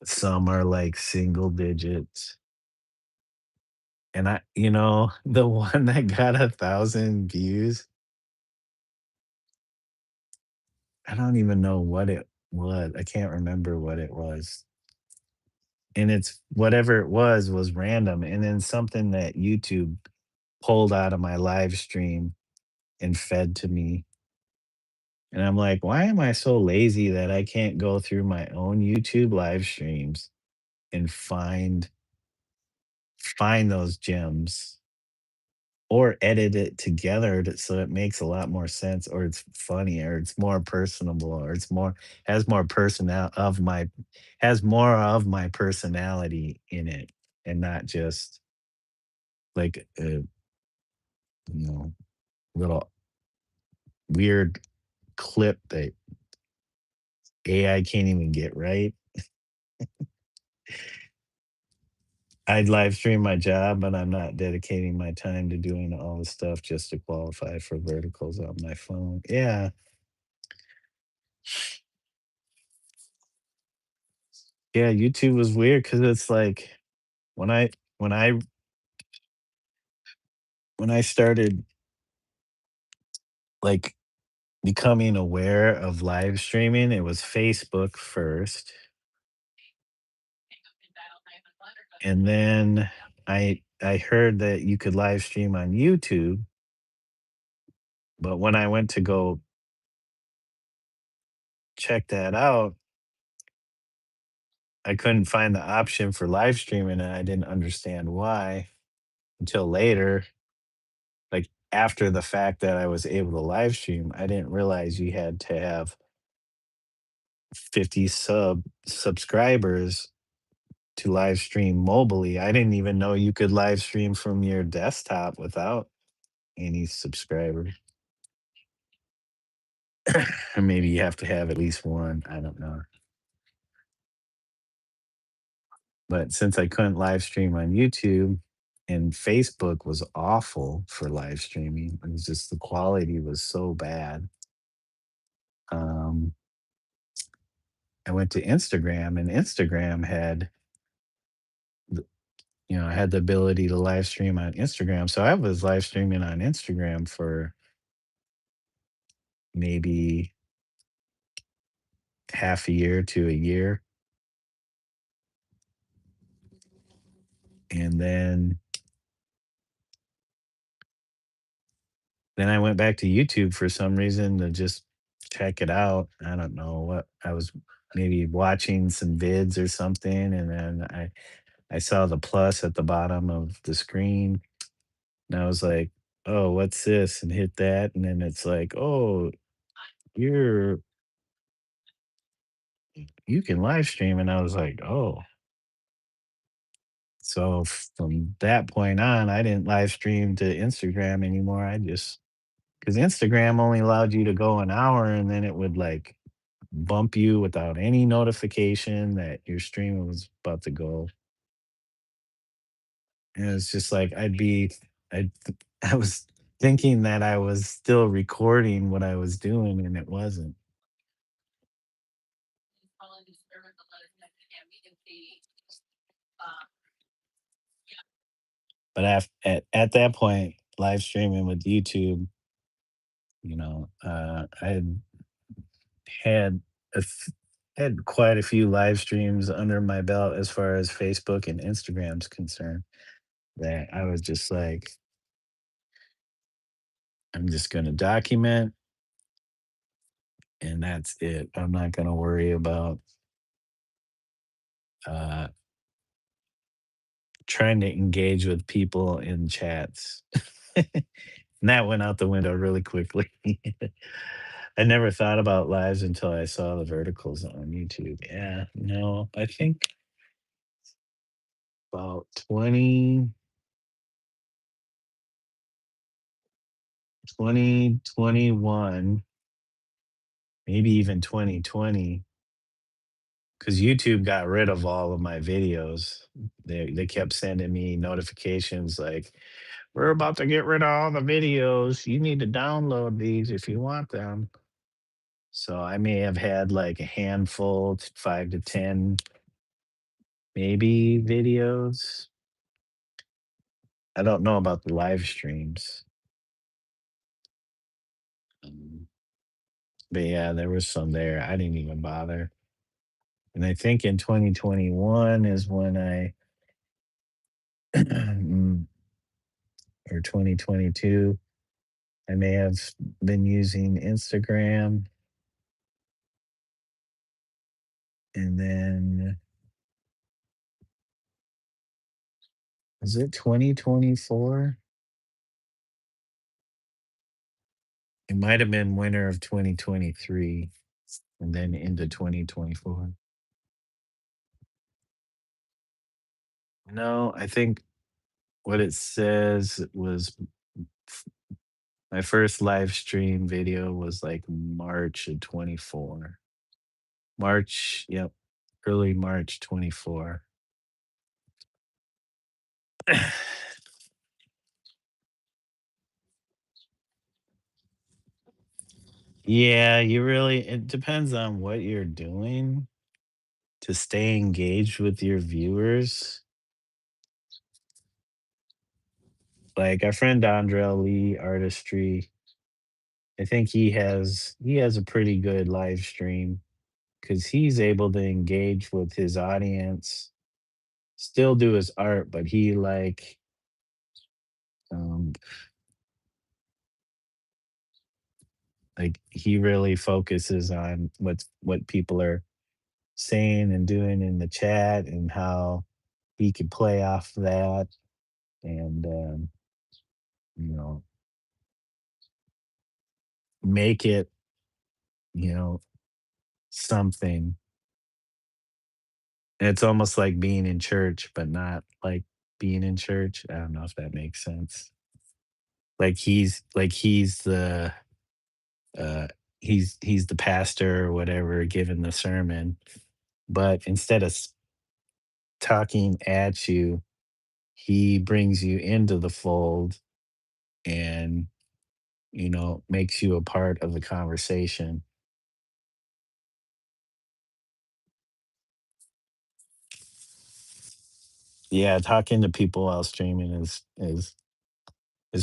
Some are like single digits. And the one that got 1,000 views, I don't even know what it was. I can't remember what it was. And it's whatever it was random. And then something that YouTube pulled out of my live stream and fed to me. And I'm like, why am I so lazy that I can't go through my own YouTube live streams and find? find those gems or edit it together so it makes a lot more sense, or it's funny, or it's more personable, or it's more has more personal of my has more of my personality in it, and not just like a you know little weird clip that AI can't even get right. I'd live stream my job, but I'm not dedicating my time to doing all the stuff just to qualify for verticals on my phone. Yeah. Yeah, YouTube was weird because it's like when I when I when I started like becoming aware of live streaming, it was Facebook first, and then I heard that you could live stream on YouTube, but when I went to go check that out, I couldn't find the option for live streaming, and I didn't understand why until later. Like after the fact that I was able to live stream, I didn't realize you had to have 50 subscribers to live stream mobily. I didn't even know you could live stream from your desktop without any subscribers. Or maybe you have to have at least one. I don't know. But since I couldn't live stream on YouTube and Facebook was awful for live streaming, it was just the quality was so bad. Um, I went to Instagram, and Instagram had I had the ability to live stream on Instagram. So I was live streaming on Instagram for maybe half a year to a year. And then I went back to YouTube for some reason to just check it out. I don't know what I was maybe watching some vids or something. And then I saw the plus at the bottom of the screen. And I was like, oh, what's this? And hit that. And then it's like, oh, you're you can live stream. And I was like, oh. So from that point on, I didn't live stream to Instagram anymore. I just because Instagram only allowed you to go an hour and then it would like bump you without any notification that your stream was about to go. And it's just like I I was thinking that I was still recording what I was doing and it wasn't. But at that point, live streaming with YouTube, I had a f- had quite a few live streams under my belt as far as Facebook and Instagram's concerned. That I was just like, I'm just going to document, and that's it. I'm not going to worry about uh, trying to engage with people in chats. And that went out the window really quickly. I never thought about lives until I saw the verticals on YouTube. Yeah, no, I think about 2021, maybe even 2020, because YouTube got rid of all of my videos. They kept sending me notifications like, "We're about to get rid of all the videos. You need to download these if you want them." So I may have had like a handful, 5 to 10 maybe videos. I don't know about the live streams. Um, but yeah, there was some there. I didn't even bother. And I think in 2021 is when mm, or 2022, I may have been using Instagram, and then Was it 2024? It might have been winter of 2023 and then into 2024. No, I think what it says was my first live stream video was like March of 24. March, yep, early March 24. Yeah, you really, it depends on what you're doing to stay engaged with your viewers. Like our friend Andrel Lee Artistry, I think he has a pretty good live stream because he's able to engage with his audience, still do his art, but he um he really focuses on what people are saying and doing in the chat and how he could play off that and you know make it you know something. It's almost like being in church, but not like being in church. I don't know if that makes sense. Like he's the uh he's the pastor or whatever giving the sermon, but instead of talking at you, he brings you into the fold and makes you a part of the conversation. Yeah, talking to people while streaming is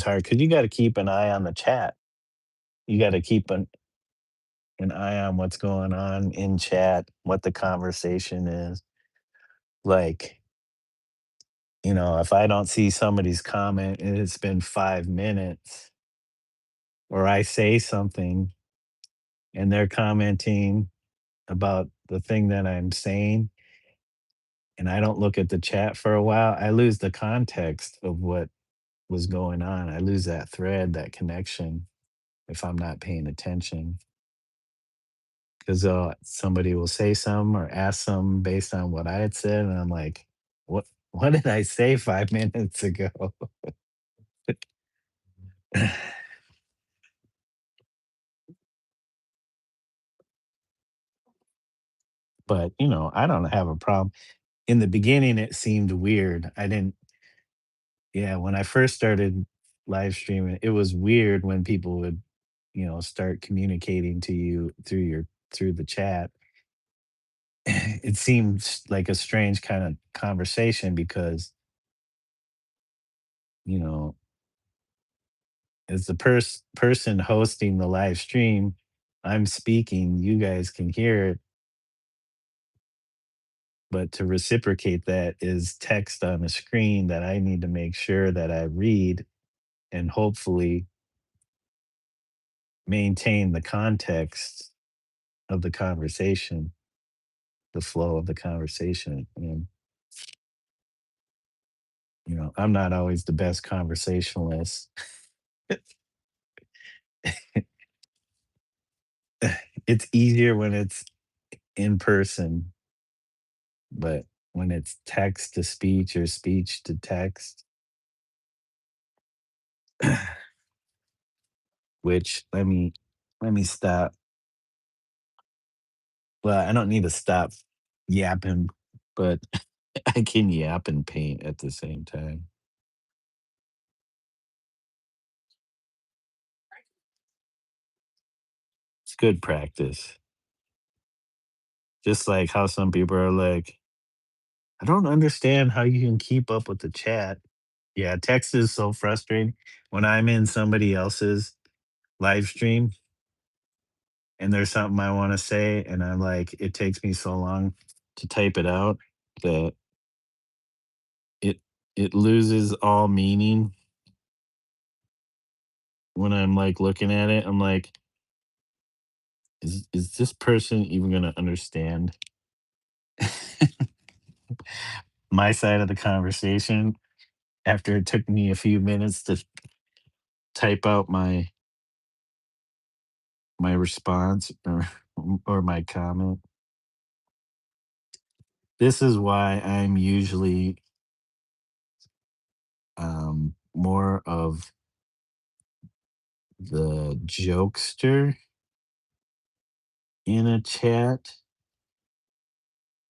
hard because you got to keep an eye on the chat. You got to keep an eye on what's going on in chat, what the conversation is. Like, if I don't see somebody's comment and it's been 5 minutes, or I say something and they're commenting about the thing that I'm saying, and I don't look at the chat for a while, I lose the context of what was going on. I lose that thread, that connection if I'm not paying attention. Because somebody will say something or ask something based on what I had said, and I'm like, what did I say 5 minutes ago? But I don't have a problem. In the beginning, it seemed weird. I didn't. Yeah, when I first started live streaming, it was weird when people would, start communicating to you through the chat. It seems like a strange kind of conversation because, you know, as the person hosting the live stream, I'm speaking, you guys can hear it, but to reciprocate that is text on the screen that I need to make sure that I read and hopefully maintain the context of the conversation, the flow of the conversation. And, I'm not always the best conversationalist. It's easier when it's in person, but when it's text to speech or speech to text, which let me stop. Well, I don't need to stop yapping, but I can yap and paint at the same time. It's good practice. Just like how some people are like, I don't understand how you can keep up with the chat. Yeah, text is so frustrating. When I'm in somebody else's live stream and there's something I want to say, and I'm like, it takes me so long to type it out that it it loses all meaning when I'm like looking at it. I'm like, is this person even gonna understand my side of the conversation? after it took me a few minutes to type out my response or my comment. This is why I'm usually more of the jokester in a chat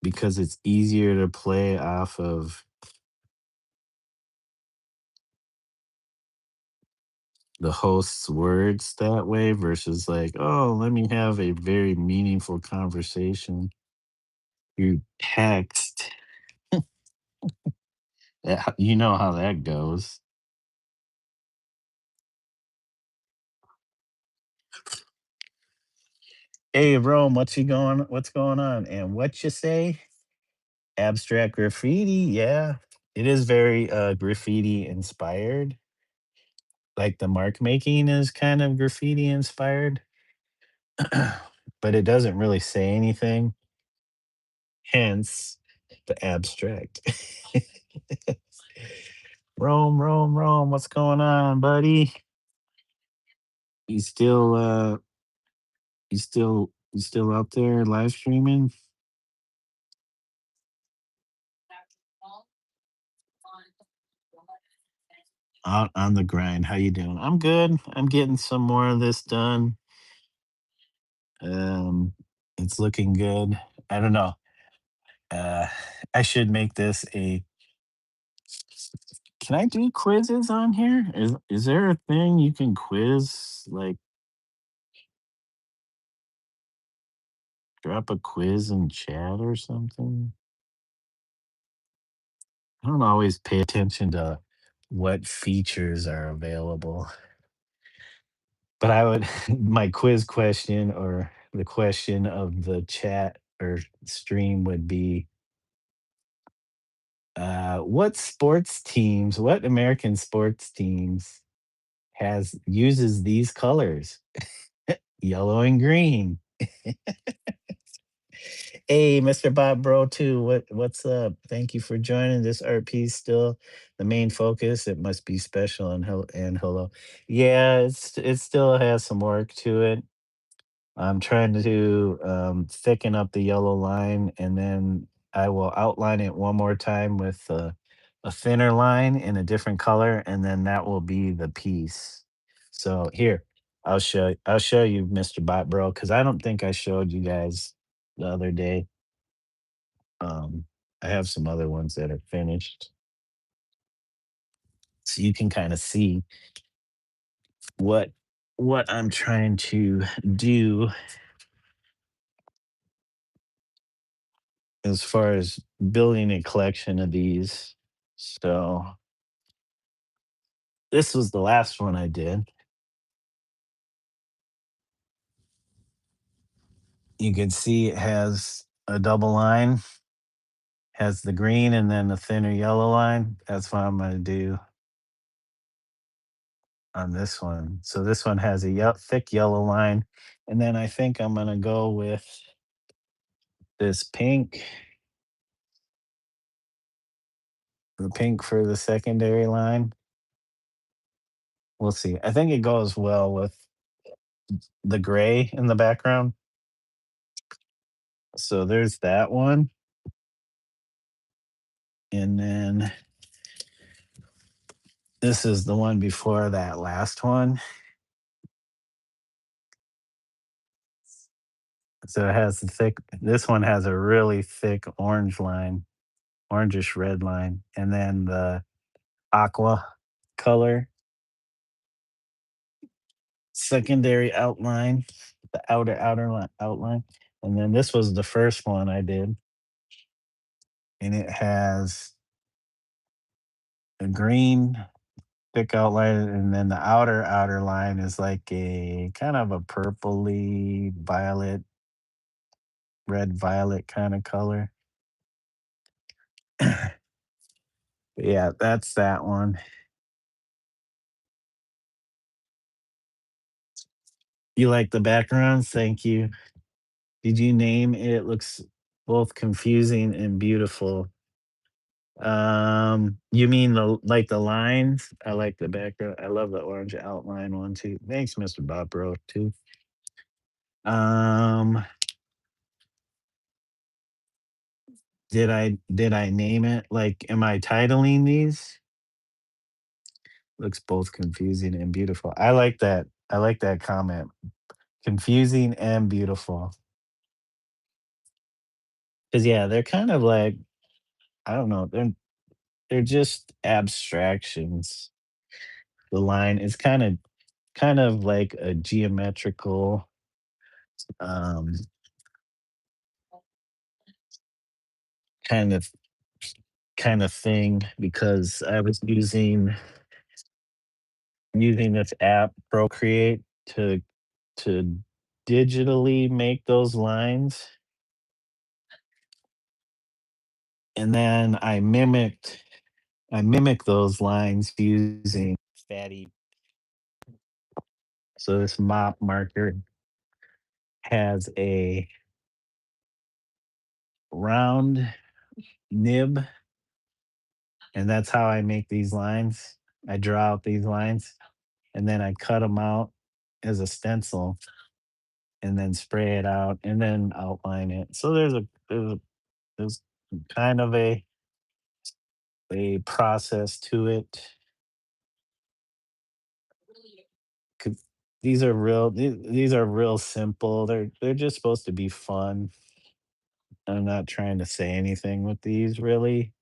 because it's easier to play off of the host's words that way versus like, oh, let me have a very meaningful conversation through text. You know how that goes. Hey, Rome, what's going on? And what you say? Abstract graffiti, yeah. It is very graffiti inspired. Like the mark making is kind of graffiti inspired, but it doesn't really say anything. Hence the abstract. Rome, what's going on, buddy? You still you still out there live streaming? Out on the grind. How you doing? I'm good. I'm getting some more of this done. Um it's looking good. I don't know. Uh I should make this a Can I do quizzes on here? Is there a thing you can quiz, like drop a quiz in chat or something? I don't always pay attention to what features are available. But I would my quiz question or the question of the chat or stream would be what American sports teams has uses these colors? Yellow and green. Hey, Mr. Bob Bro, too. What's up? Thank you for joining. This art piece still the main focus. It must be special and hello. Yeah, it still has some work to it. I'm trying to thicken up the yellow line, and then I will outline it one more time with a thinner line in a different color, and then that will be the piece. So here, I'll show you, Mr. Bot Bro, because I don't think I showed you guys the other day. Um, I have some other ones that are finished, so you can kind of see what what I'm trying to do as far as building a collection of these. So this was the last one I did. You can see it has a double line, has the green and then a thinner yellow line. That's what I'm going to do on this one. So this one has a thick yellow line. And then I think I'm going to go with this pink, the pink for the secondary line. We'll see. I think it goes well with the gray in the background. So there's that one. And then this is the one before that last one. So it has the thick, this one has a really thick orange line, orangish red line, and then the aqua color secondary outline, the outline. And then this was the first one I did, and it has a green thick outline, and then the outer line is like a kind of a purpley violet, red violet kind of color. Yeah, that's that one. You like the backgrounds? Thank you. Did you name it? It looks both confusing and beautiful. You mean the lines? I like the background. I love the orange outline one too. Thanks, Mr. Bob Bro, too. Um, did I name it? Like, am I titling these? Looks both confusing and beautiful. I like that. I like that comment. Confusing and beautiful. Cause yeah, they're kind of like, I don't know, they're just abstractions. The line is kind of like a geometrical um kind of kind of thing because I was using this app Procreate to digitally make those lines, and then I mimicked those lines using fatty. So this mop marker has a round nib, and that's how I make these lines. I draw out these lines, and then I cut them out as a stencil, and then spray it out, and then outline it. So there's kind of a process to it. 'Cause these are real simple. They're just supposed to be fun. I'm not trying to say anything with these really.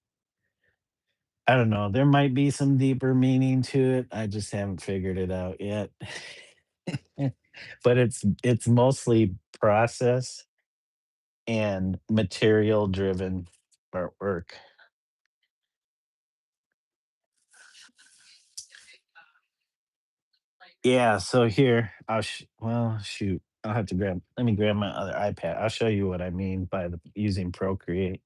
I don't know. There might be some deeper meaning to it. I just haven't figured it out yet. But it's mostly process and material driven artwork. Yeah, so here well, shoot. I'll have to let me grab my other iPad. I'll show you what I mean by using Procreate.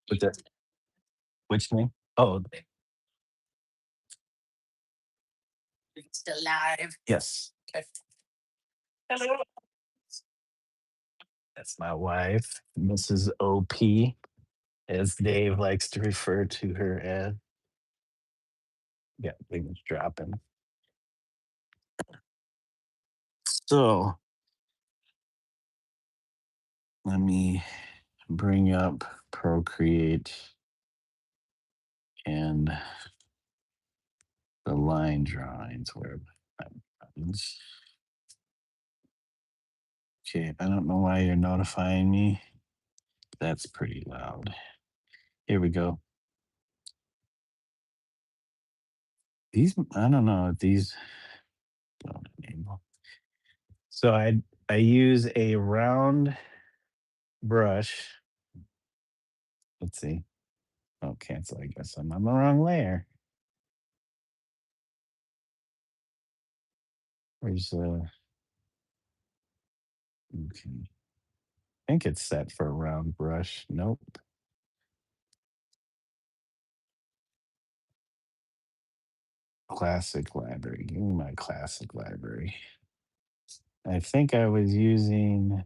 With the which name? Oh, it's still live. Yes. Hello. That's my wife, Mrs. OP, as Dave likes to refer to her as. Yeah, things dropping. So let me bring up Procreate and the line drawings where buttons. Okay, I don't know why you're notifying me. That's pretty loud. Here we go. These, I don't know if these. Don't enable. So I use a round brush. Let's see. Oh, cancel. I guess I'm on the wrong layer. Where's okay. I think it's set for a round brush. Nope. Classic library. Give me my classic library. I think I was using,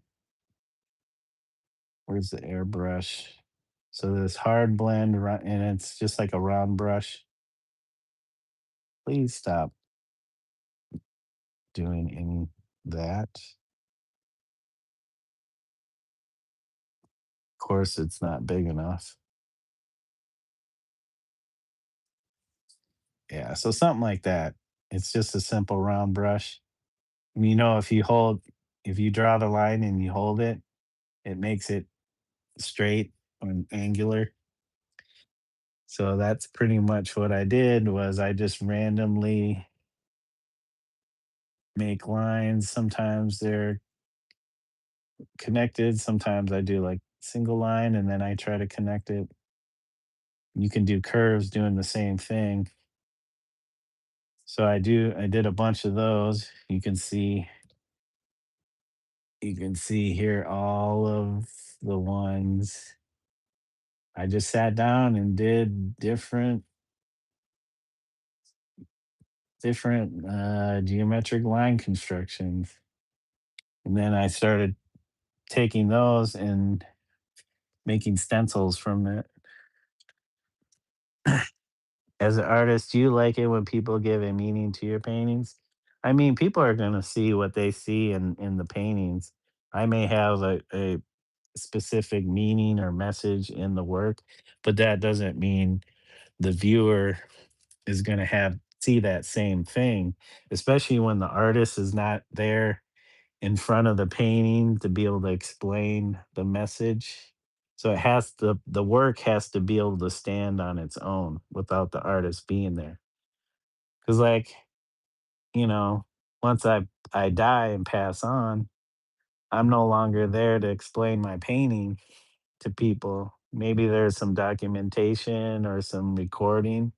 where's the airbrush? So this hard blend, and it's just like a round brush. Please stop doing any that. Of course, it's not big enough. Yeah, so something like that. It's just a simple round brush. If you draw the line and you hold it, it makes it straight and angular. So that's pretty much what I did was I just randomly make lines. Sometimes they're connected. Sometimes I do like single line and then I try to connect it. You can do curves doing the same thing. So I did a bunch of those. You can see here all of the ones. I just sat down and did different different geometric line constructions. And then I started taking those and making stencils from it. As an artist, do you like it when people give a meaning to your paintings? I mean, people are going to see what they see in the paintings. I may have a specific meaning or message in the work, but that doesn't mean the viewer is going to have see that same thing, especially when the artist is not there in front of the painting to be able to explain the message. So it has the work has to be able to stand on its own without the artist being there. Cuz like, you know, once I die and pass on, I'm no longer there to explain my painting to people. Maybe there's some documentation or some recording,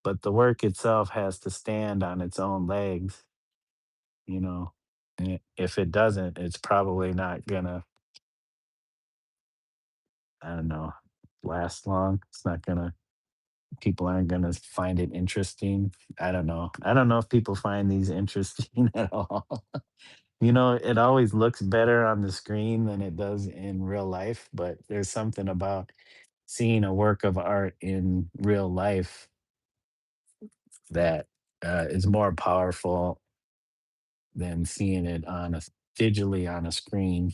but the work itself has to stand on its own legs, you know. And if it doesn't, it's probably not gonna, I don't know, last long. It's not gonna People aren't gonna find it interesting. I don't know. I don't know if people find these interesting at all. It always looks better on the screen than it does in real life, but there's something about seeing a work of art in real life that is more powerful than seeing it digitally on a screen,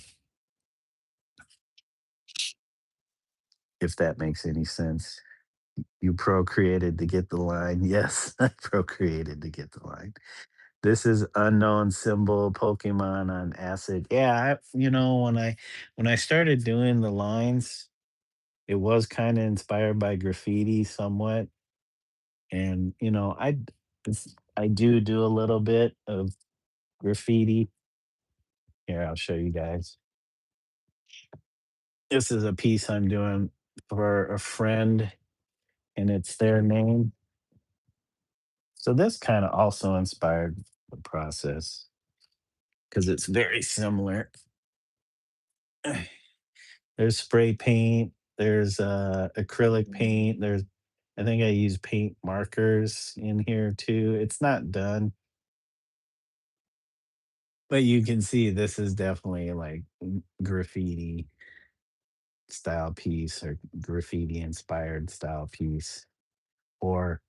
if that makes any sense. You procreated to get the line. Yes, I procreated to get the line. This is unknown symbol Pokemon on acid. Yeah, when I started doing the lines, it was kind of inspired by graffiti somewhat, and I do a little bit of graffiti. Here, I'll show you guys. This is a piece I'm doing for a friend, and it's their name. So this kind of also inspired the process because it's very similar. There's spray paint, there's acrylic paint, I think I use paint markers in here too. It's not done, but you can see this is definitely like graffiti style piece or graffiti inspired style piece. Or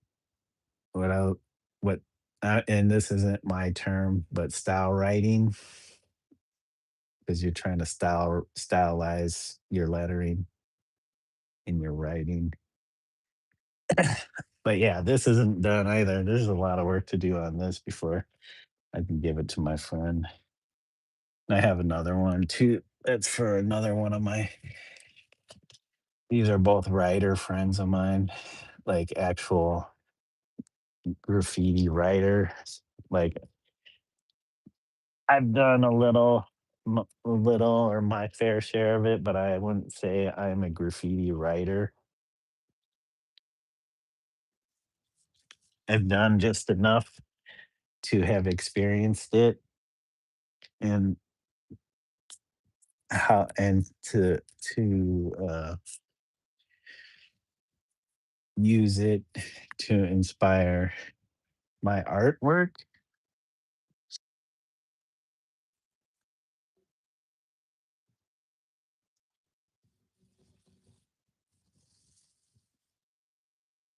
what I what and this isn't my term, but style writing, because you're trying to stylize your lettering in your writing. But yeah, this isn't done either. There's a lot of work to do on this before I can give it to my friend. I have another one too. That's for another one of my these are both writer friends of mine, like actual graffiti writers. Like I've done a little or my fair share of it, but I wouldn't say I'm a graffiti writer. I've done just enough to have experienced it and how and to use it to inspire my artwork.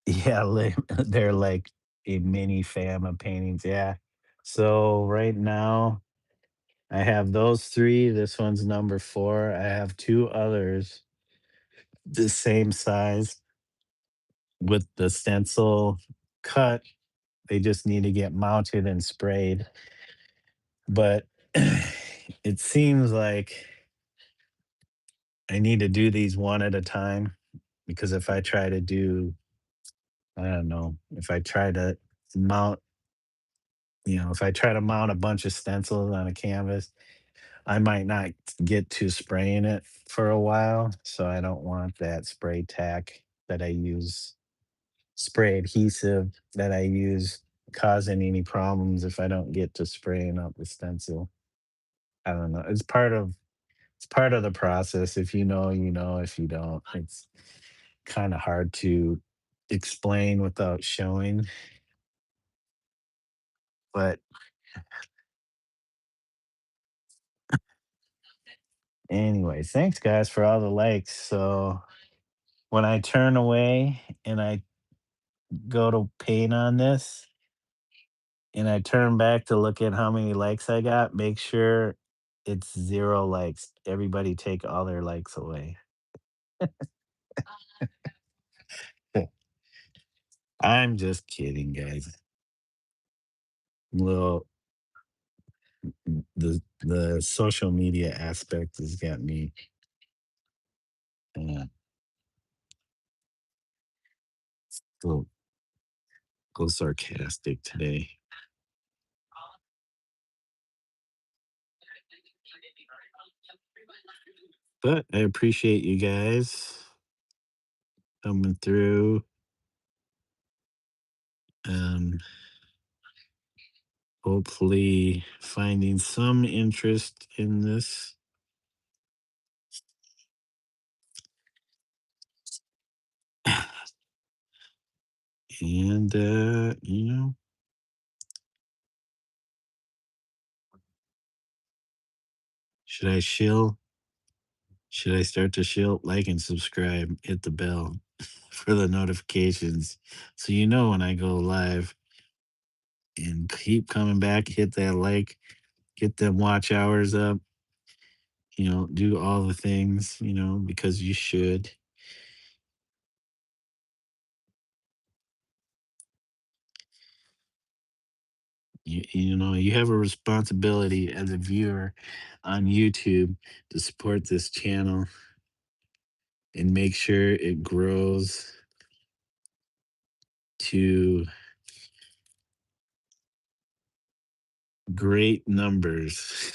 Yeah, they're like a mini fam of paintings. Yeah. So right now I have those three. This one's number four. I have two others the same size with the stencil cut. They just need to get mounted and sprayed. But it seems like I need to do these one at a time because I don't know, if I try to mount, if I try to mount a bunch of stencils on a canvas, I might not get to spraying it for a while. So I don't want that spray adhesive that I use causing any problems if I don't get to spraying up the stencil. I don't know. It's part of the process. If you know, you know. If you don't, it's kind of hard to explain without showing. But anyway, thanks guys for all the likes. So when I turn away and I go to paint on this and I turn back to look at how many likes I got, make sure it's 0 likes. Everybody take all their likes away. I'm just kidding, guys. Little the social media aspect has got me uh, go go sarcastic today. But I appreciate you guys coming through. Um, hopefully finding some interest in this. And should I shill? Should I start to shill? Like and subscribe, hit the bell for the notifications so you know when I go live, and keep coming back, hit that like, get them watch hours up, do all the things, because you should. You have a responsibility as a viewer on YouTube to support this channel and make sure it grows to great numbers.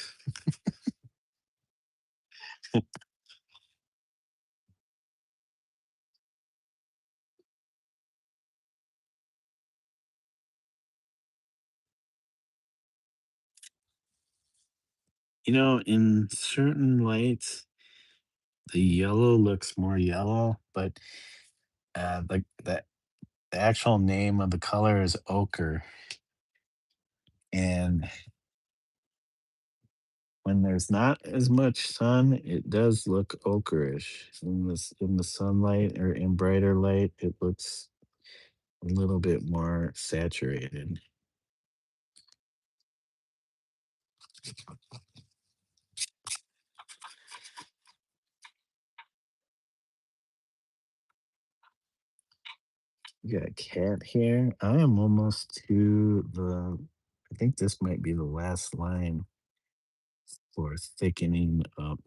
In certain lights, the yellow looks more yellow, but the actual name of the color is ochre. And when there's not as much sun, it does look ochreish. In the sunlight or in brighter light, it looks a little bit more saturated. You got a cat here. I am almost to I think this might be the last line for thickening up.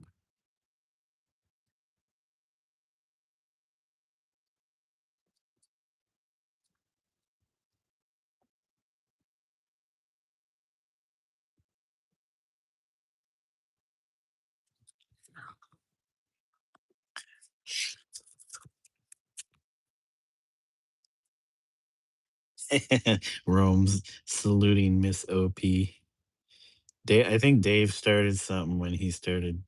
Rome's saluting Miss OP. I think Dave started something when he started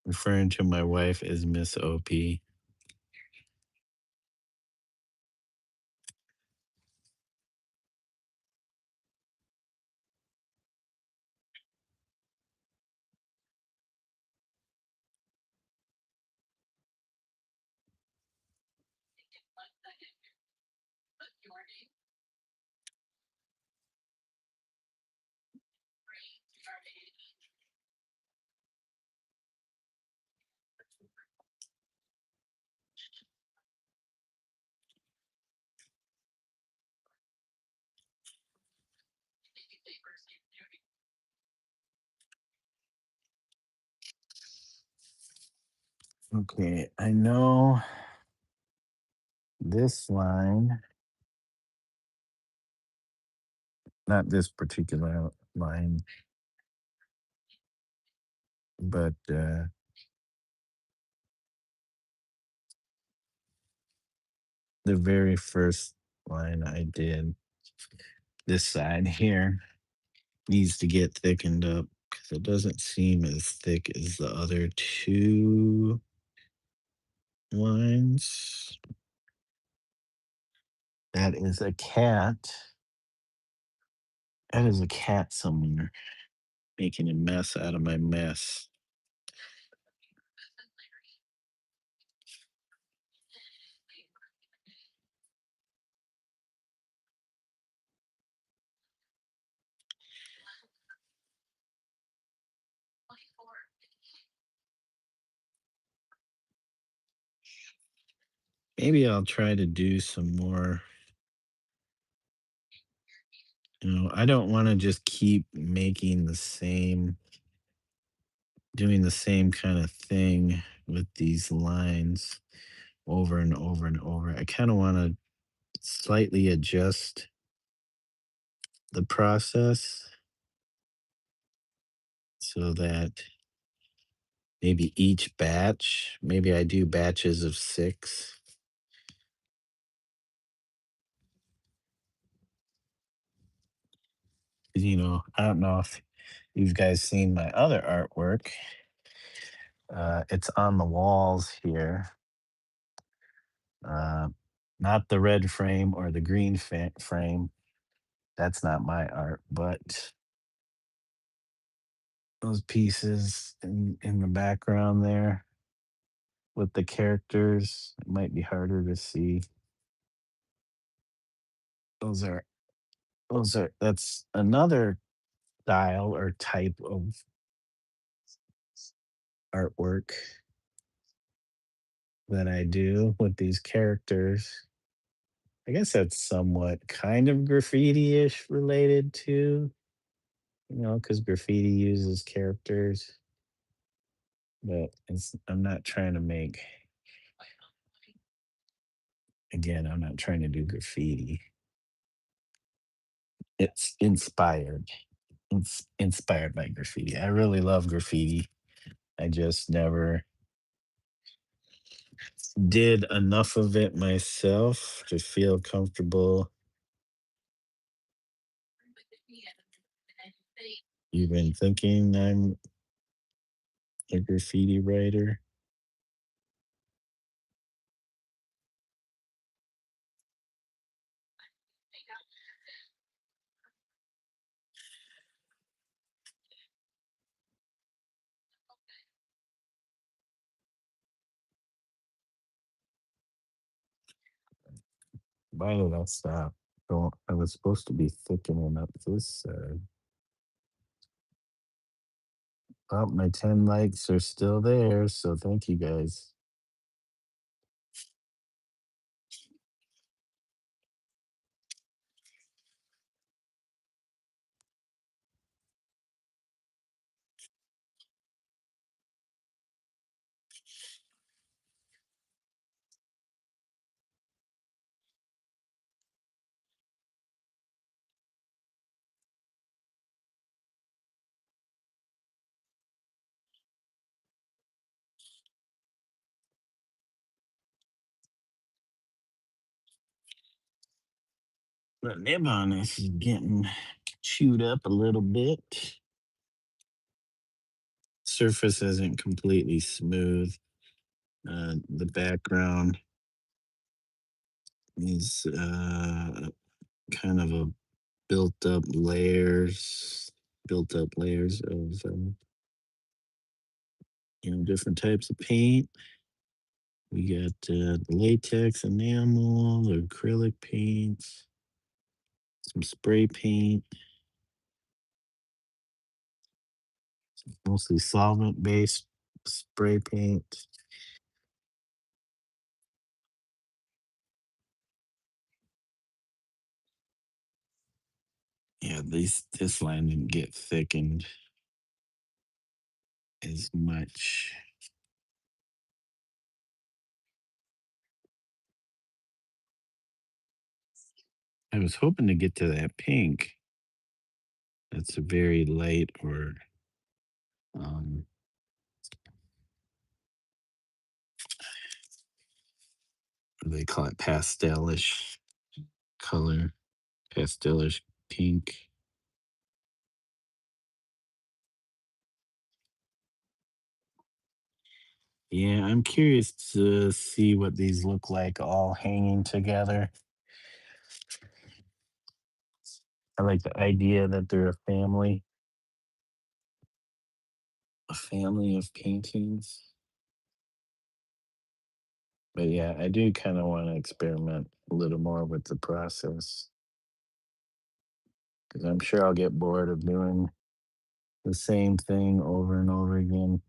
referring to my wife as Miss OP. Okay, I know this line, not this particular line, but the very first line I did, this side here, needs to get thickened up because it doesn't seem as thick as the other two lines. That is a cat. That is a cat somewhere making a mess out of my mess. Maybe I'll try to do some more. I don't want to just keep making the same, doing the same kind of thing with these lines over and over and over. I kind of want to slightly adjust the process so that maybe each batch, maybe I do batches of six. 'Cause, I don't know if you've guys seen my other artwork. It's on the walls here. Uh, Not the red frame or the green frame. That's not my art, but those pieces in the background there with the characters, it might be harder to see. Those are that's another style or type of artwork that I do with these characters. I guess that's somewhat kind of graffiti-ish related to, because graffiti uses characters, but I'm not trying to make, again, I'm not trying to do graffiti. It's inspired. It's inspired by graffiti. I really love graffiti. I just never did enough of it myself to feel comfortable even thinking I'm a graffiti writer. Why did I stop? I was supposed to be thickening up this side. Oh, my 10 likes are still there, so thank you guys. The nib on this is getting chewed up a little bit. Surface isn't completely smooth. The background is kind of a built up layers of different types of paint. We got latex enamel, acrylic paints, some spray paint, mostly solvent based spray paint. Yeah, this line didn't get thickened as much. I was hoping to get to that pink. That's a very light, or um, what do they call it, pastelish color, pastelish pink. Yeah, I'm curious to see what these look like all hanging together. I like the idea that they're a family of paintings. But yeah, I do kind of want to experiment a little more with the process because I'm sure I'll get bored of doing the same thing over and over again.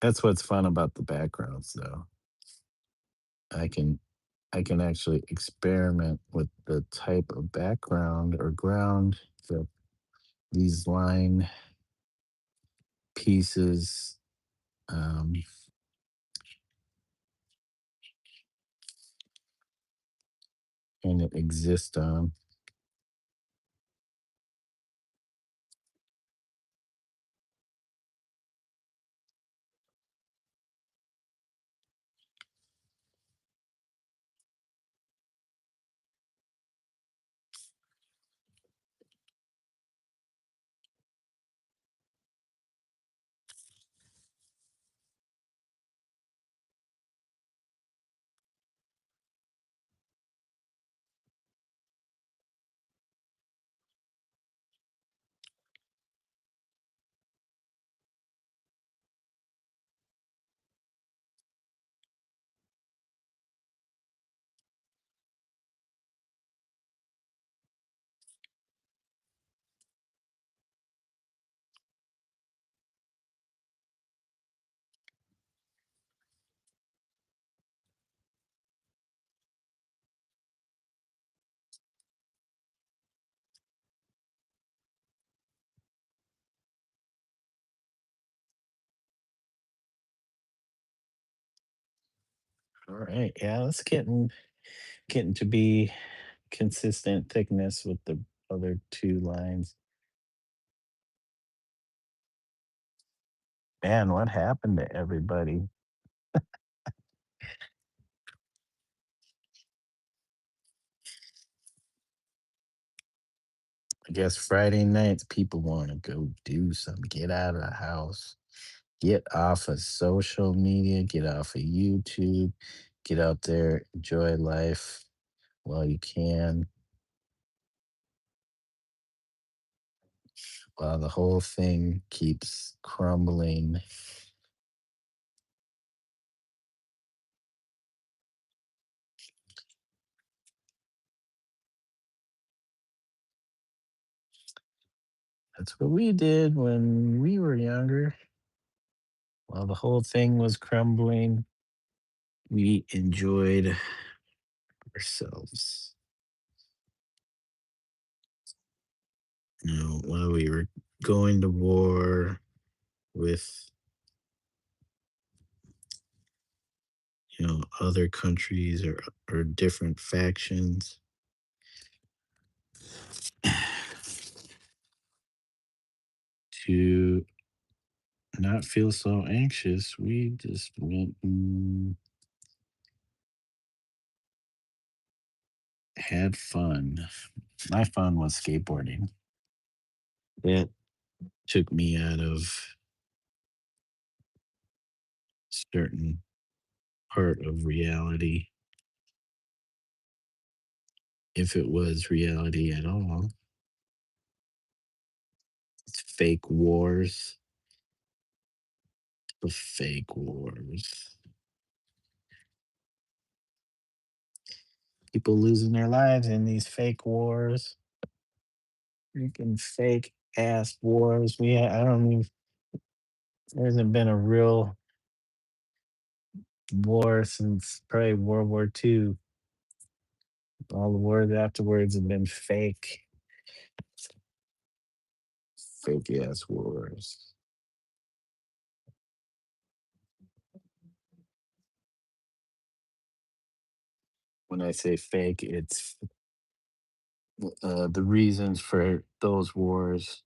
That's what's fun about the backgrounds, though. I can I can actually experiment with the type of background or ground that these line pieces um, can exist on. All right, yeah, that's getting to be consistent thickness with the other two lines. Man, what happened to everybody? I guess Friday nights people want to go do something, get out of the house, get off of social media, get off of YouTube, get out there, enjoy life while you can, while the whole thing keeps crumbling. That's what we did when we were younger. While the whole thing was crumbling, we enjoyed ourselves. While we were going to war with, other countries or different factions. To not feel so anxious, we just went and had fun. My fun was skateboarding. It took me out of certain part of reality, if it was reality at all. It's fake wars. The fake wars. People losing their lives in these fake wars. Freaking fake ass wars. I don't even, there hasn't been a real war since probably World War II. All the wars afterwards have been fake ass wars. When I say fake, it's the reasons for those wars.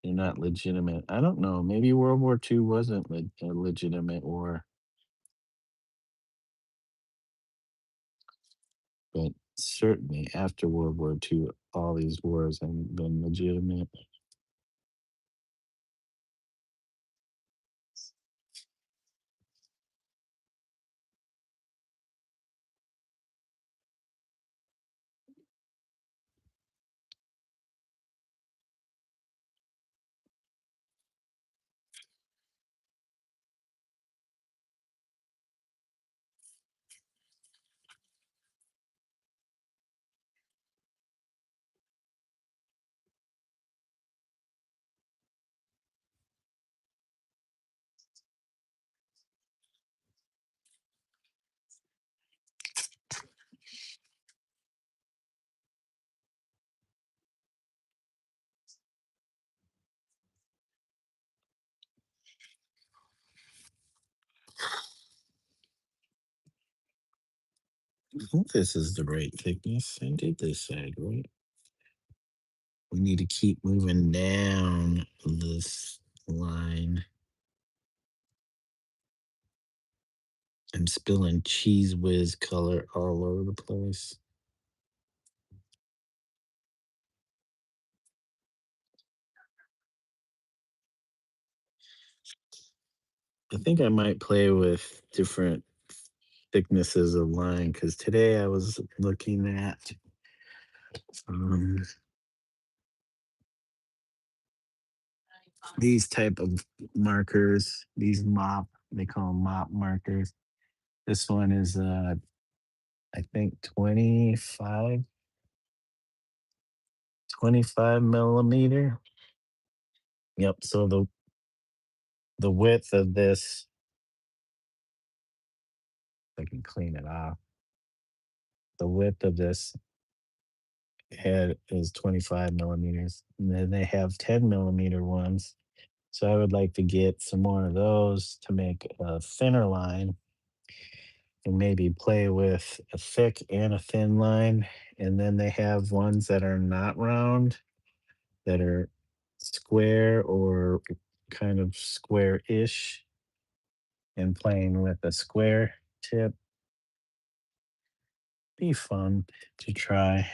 They're not legitimate. I don't know. Maybe World War II wasn't a legitimate war, but certainly after World War II, all these wars haven't been legitimate. I think this is the right thickness. I did this side, right? We need to keep moving down this line. I'm spilling cheese whiz color all over the place. I think I might play with different thicknesses of line because today I was looking at um, these type of markers, these mop, they call them mop markers. This one is I think 25 millimeter. Yep. So the width of this, if I can clean it off. The width of this head is 25 millimeters. And then they have 10 millimeter ones. So I would like to get some more of those to make a thinner line and maybe play with a thick and a thin line. And then they have ones that are not round, that are square or kind of square-ish, and playing with a square tip. Be fun to try.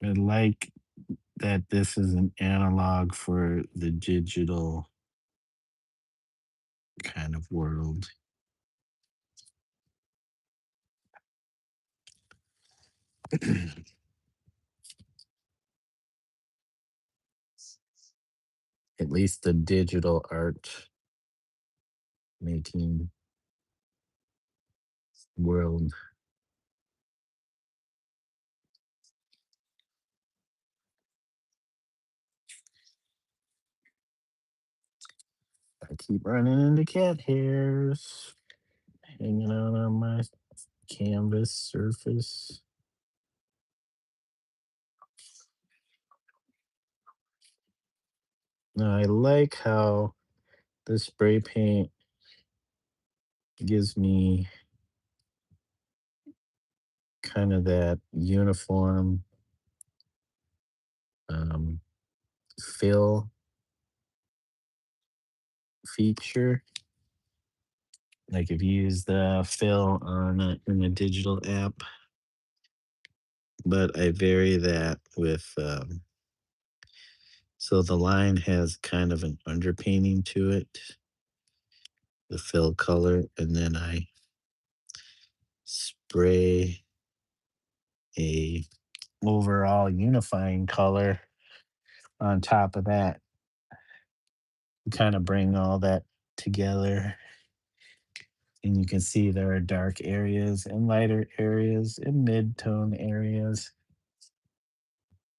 I like that this is an analog for the digital kind of world. At least the digital art making world. I keep running into cat hairs hanging out on my canvas surface. Now, I like how the spray paint gives me kind of that uniform um, fill feature. Like if you use the fill on in a digital app, but I vary that with so the line has kind of an underpainting to it, the fill color, and then I spray a overall unifying color on top of that, kind of bring all that together. And you can see there are dark areas and lighter areas and mid-tone areas.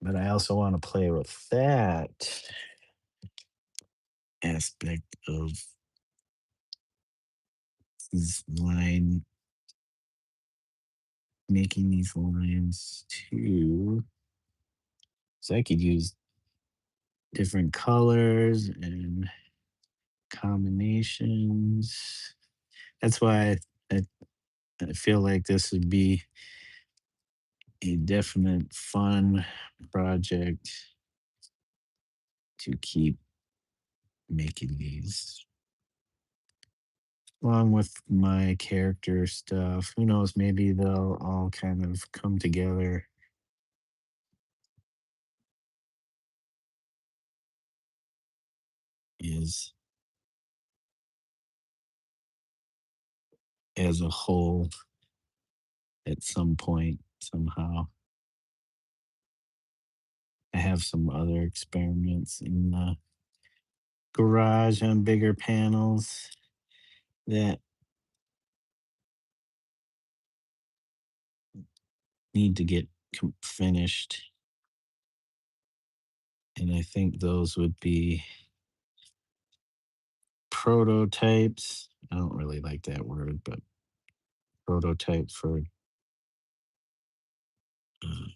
But I also want to play with that aspect of this line, making these lines too. So I could use different colors and combinations. That's why I, I feel like this would be a definite fun project to keep making these along with my character stuff. Who knows, maybe they'll all kind of come together is as a whole at some point somehow. I have some other experiments in the garage on bigger panels that need to get finished. And I think those would be prototypes. I don't really like that word, but prototype for uh,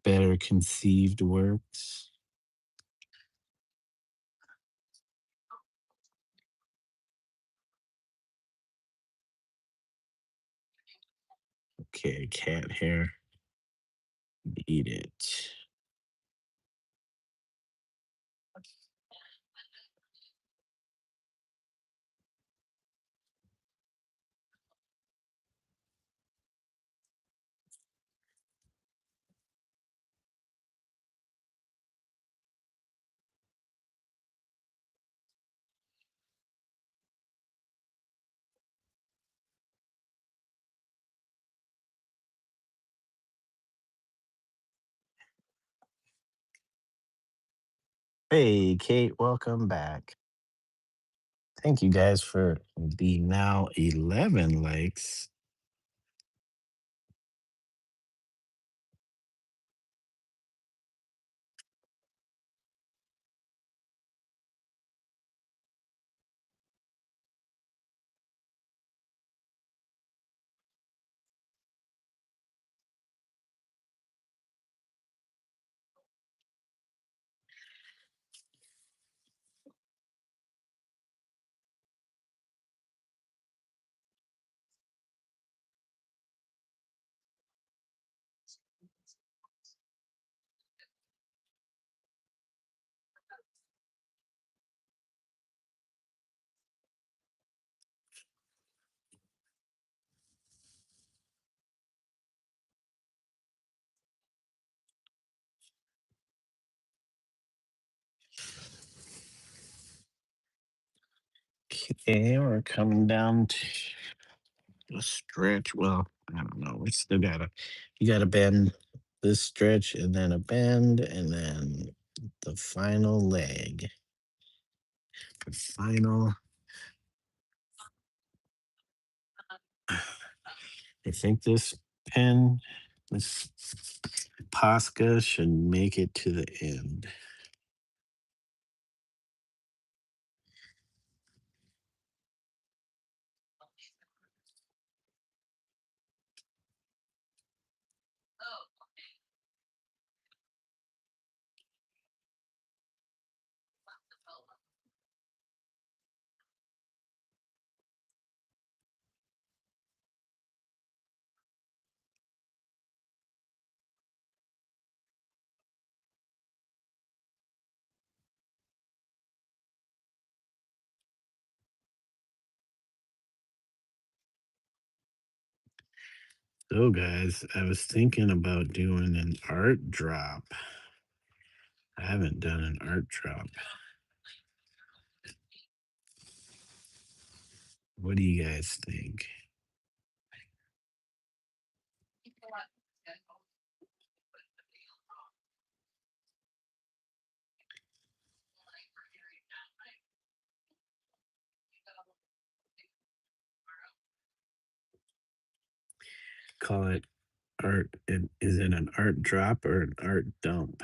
better conceived works. Okay, cat hair. Eat it. Hey, Kate, welcome back. Thank you guys for the now 11 likes. Okay, we're coming down to a stretch. Well, I don't know. We still gotta, you gotta bend this stretch and then a bend and then the final leg. The final, I think this pen, this Posca should make it to the end. So, guys, I was thinking about doing an art drop. I haven't done an art drop. What do you guys think? Call it art. Is it an art drop or an art dump?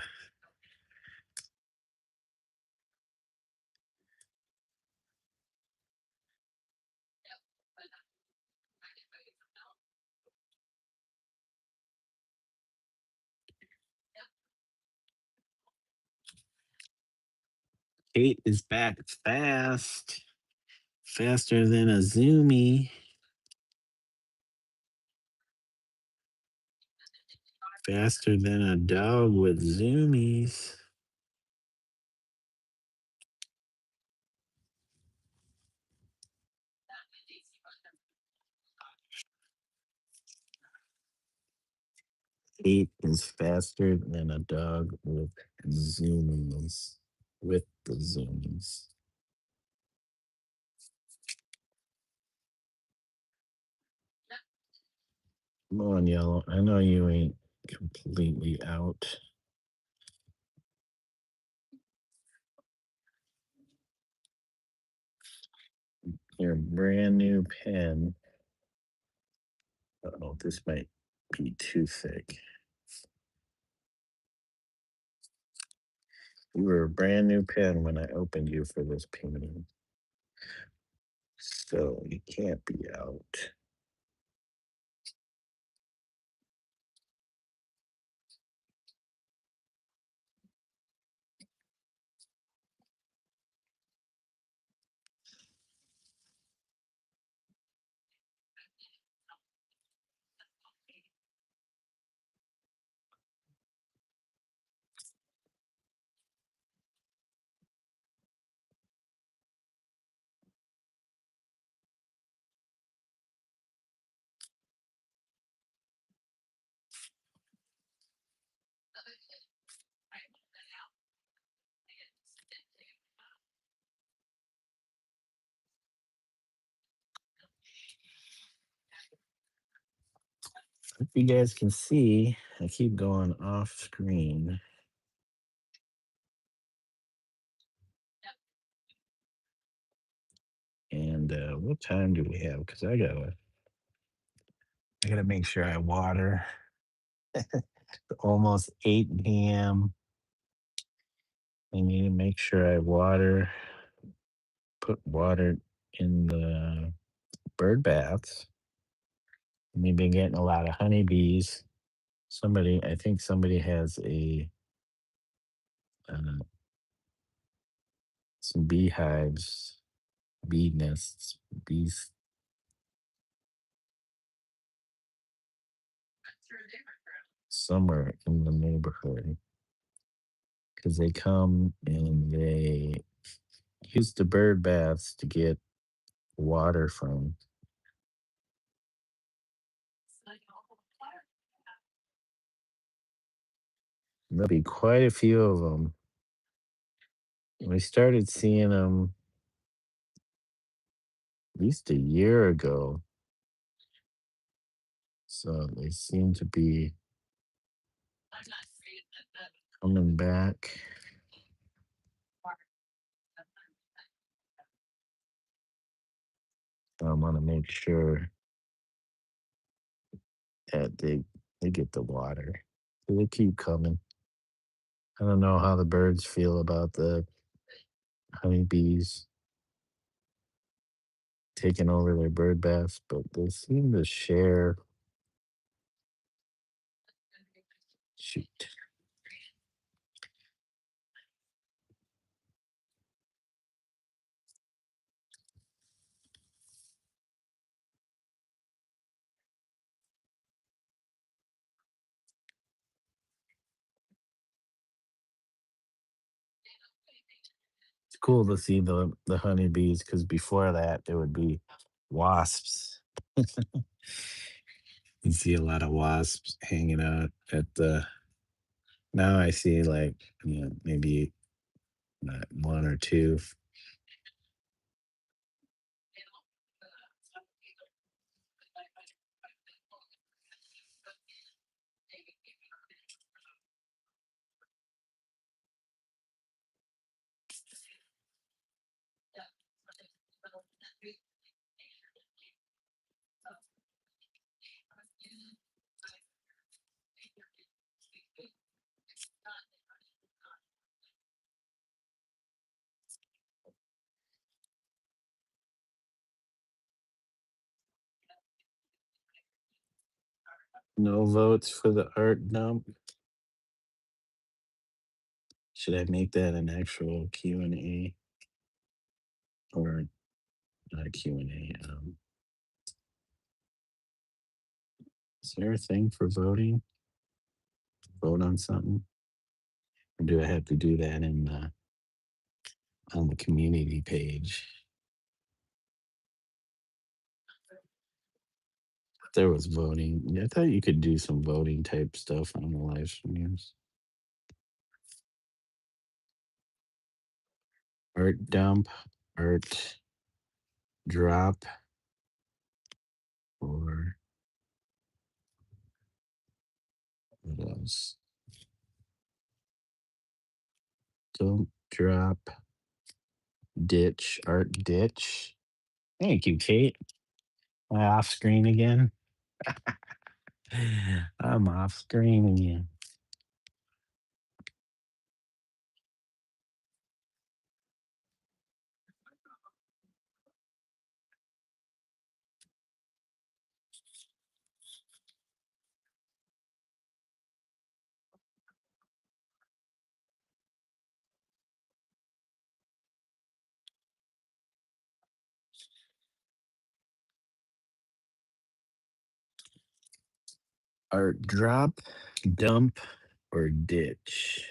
Kate is back fast, faster than a zoomie, faster than a dog with zoomies. Kate is faster than a dog with zoomies. With the zoomies. Come on, Yellow. I know you ain't completely out. Your brand new pen. Oh, this might be too thick. You were a brand new pen when I opened you for this painting, so you can't be out. If you guys can see, I keep going off screen. And what time do we have? Because I gotta make sure I water. Almost 8 p.m. I need to make sure I water. Put water in the bird baths. We've been getting a lot of honeybees. I think somebody has uh, some beehives, bee nests, bees somewhere in the neighborhood because they come and they use the bird baths to get water from. There'll be quite a few of them. We started seeing them at least a year ago, so they seem to be coming back. I want to make sure that they get the water. So they keep coming. I don't know how the birds feel about the honeybees taking over their bird baths, but they seem to share. Shoot. It's cool to see the honeybees because before that there would be wasps. You see a lot of wasps hanging out at the. Now I see like maybe one or two. No votes for the art dump. Should I make that an actual Q&A or not a Q&A? Is there a thing for voting? Vote on something? Or do I have to do that on the community page? There was voting. Yeah, I thought you could do some voting type stuff on the live streams. Art dump, art drop, or what else? Dump, drop, ditch, art ditch. Thank you, Kate. Am I off screen again? I'm off screen again. Art drop, dump, or ditch?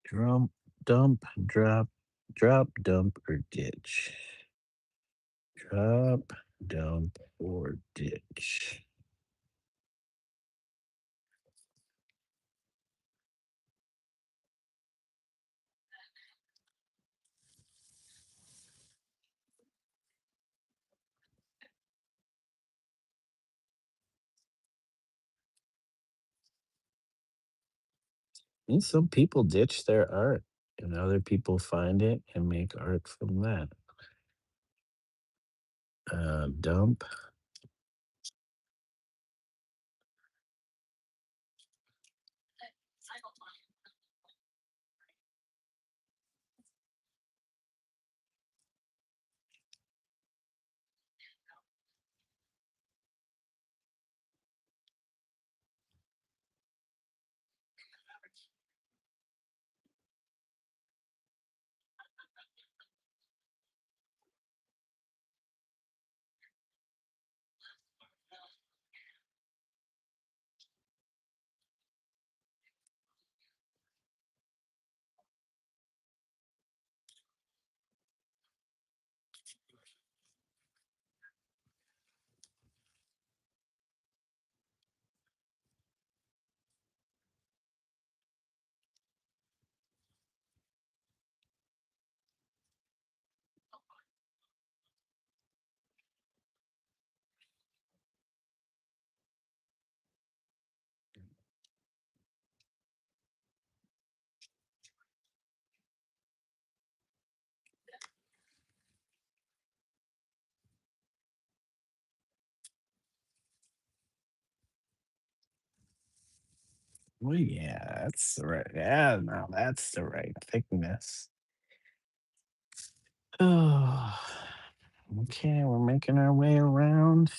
Drum, dump, drop, dump, or ditch? Drop, dump, or ditch? And some people ditch their art, and other people find it and make art from that. Dump. Well, yeah, that's the right. Yeah, no, that's the right thickness. Oh, okay, we're making our way around.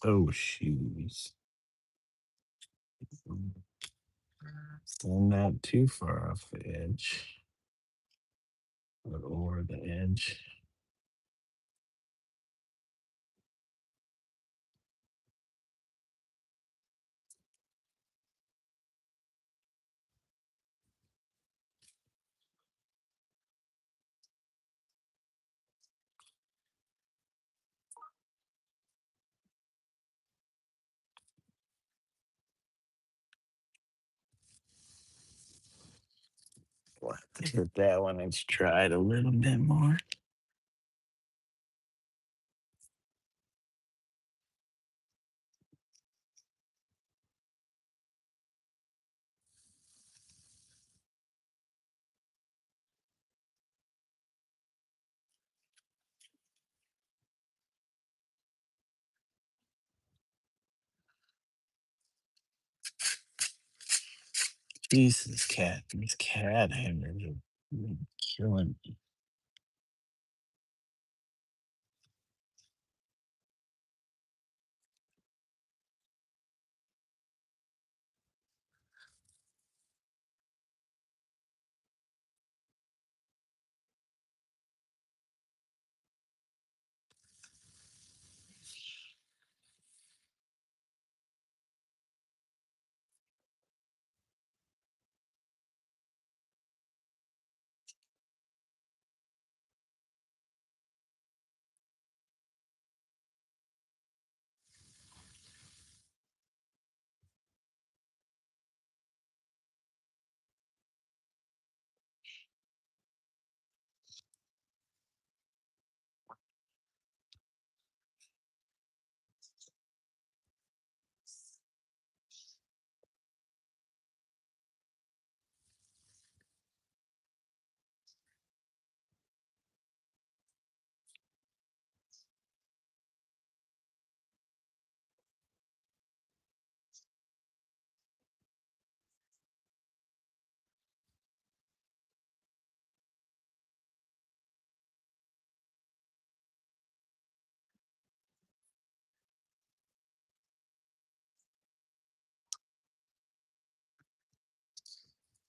Oh, shoes. Still not too far off the edge or over the edge. We'll have to hit that one and try it a little bit more. Jesus, cat. These cat hammers are really killing me.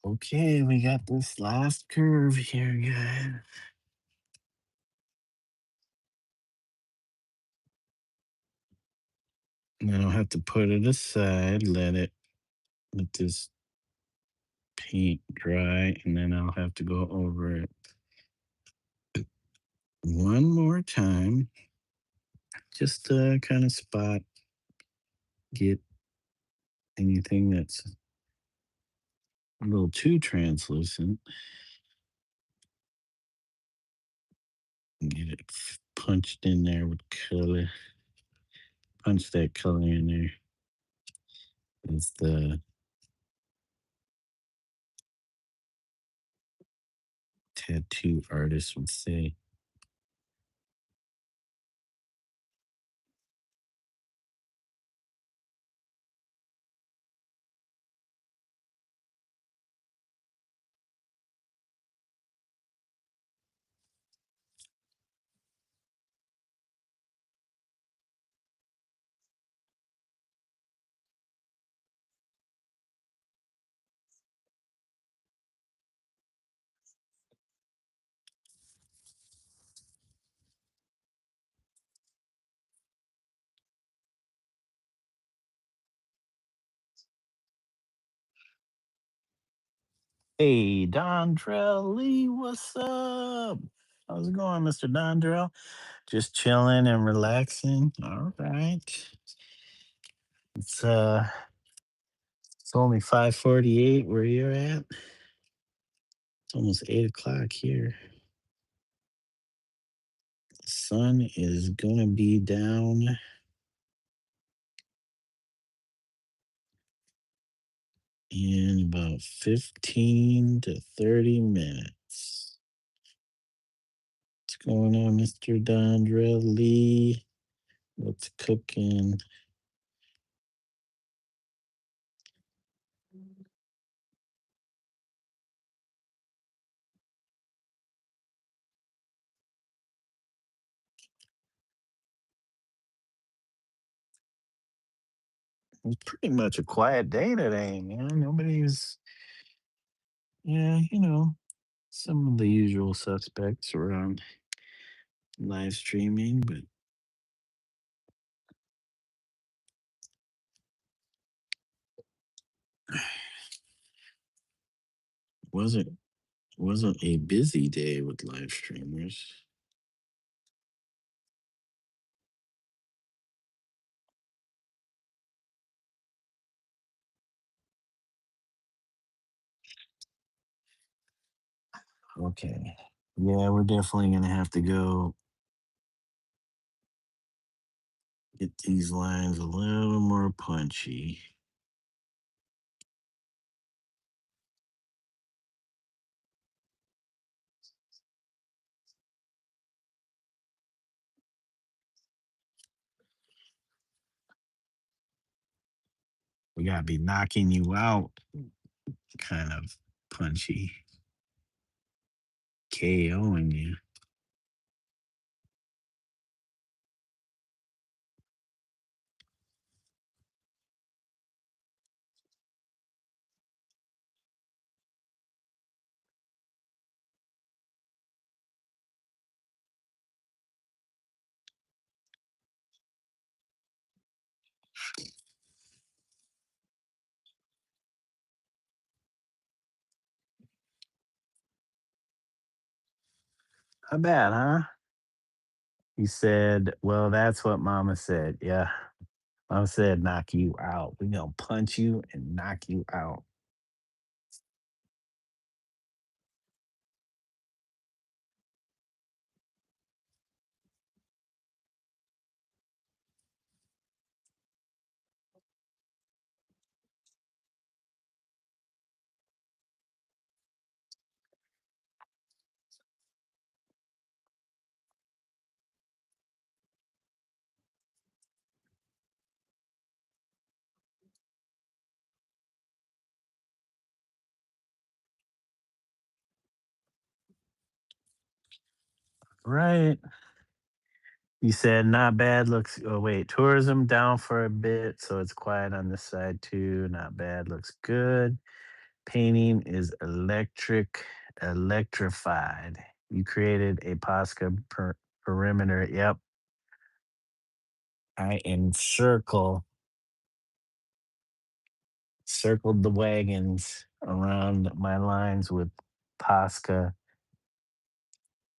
Okay, we got this last curve here, guys. Now I'll have to put it aside, let this paint dry, and then I'll have to go over it one more time, just to kind of get anything that's a little too translucent, and get it punched in there with color. Punch that color in there, as the tattoo artist would say. Hey, Dondrell Lee, what's up? How's it going, Mr. Dondrell? Just chilling and relaxing. All right. It's only 5:48 where you're at. It's almost 8 o'clock here. The sun is gonna be down in about 15 to 30 minutes. What's going on, Mr. Dondrell Lee? What's cooking? It's pretty much a quiet day today, man. Nobody's, yeah, some of the usual suspects around live streaming, but wasn't wasn't a busy day with live streamers. Okay. Yeah, we're definitely gonna have to go get these lines a little more punchy. We gotta be knocking you out, kind of punchy, KOing you. Not bad, huh? He said, "Well, that's what Mama said." Yeah, Mama said, "Knock you out. We gonna punch you and knock you out." Right. You said not bad looks. Oh wait, tourism down for a bit, so it's quiet on this side too. Not bad looks good. Painting is electrified. You created a Posca perimeter. Yep. I circled the wagons around my lines with Posca.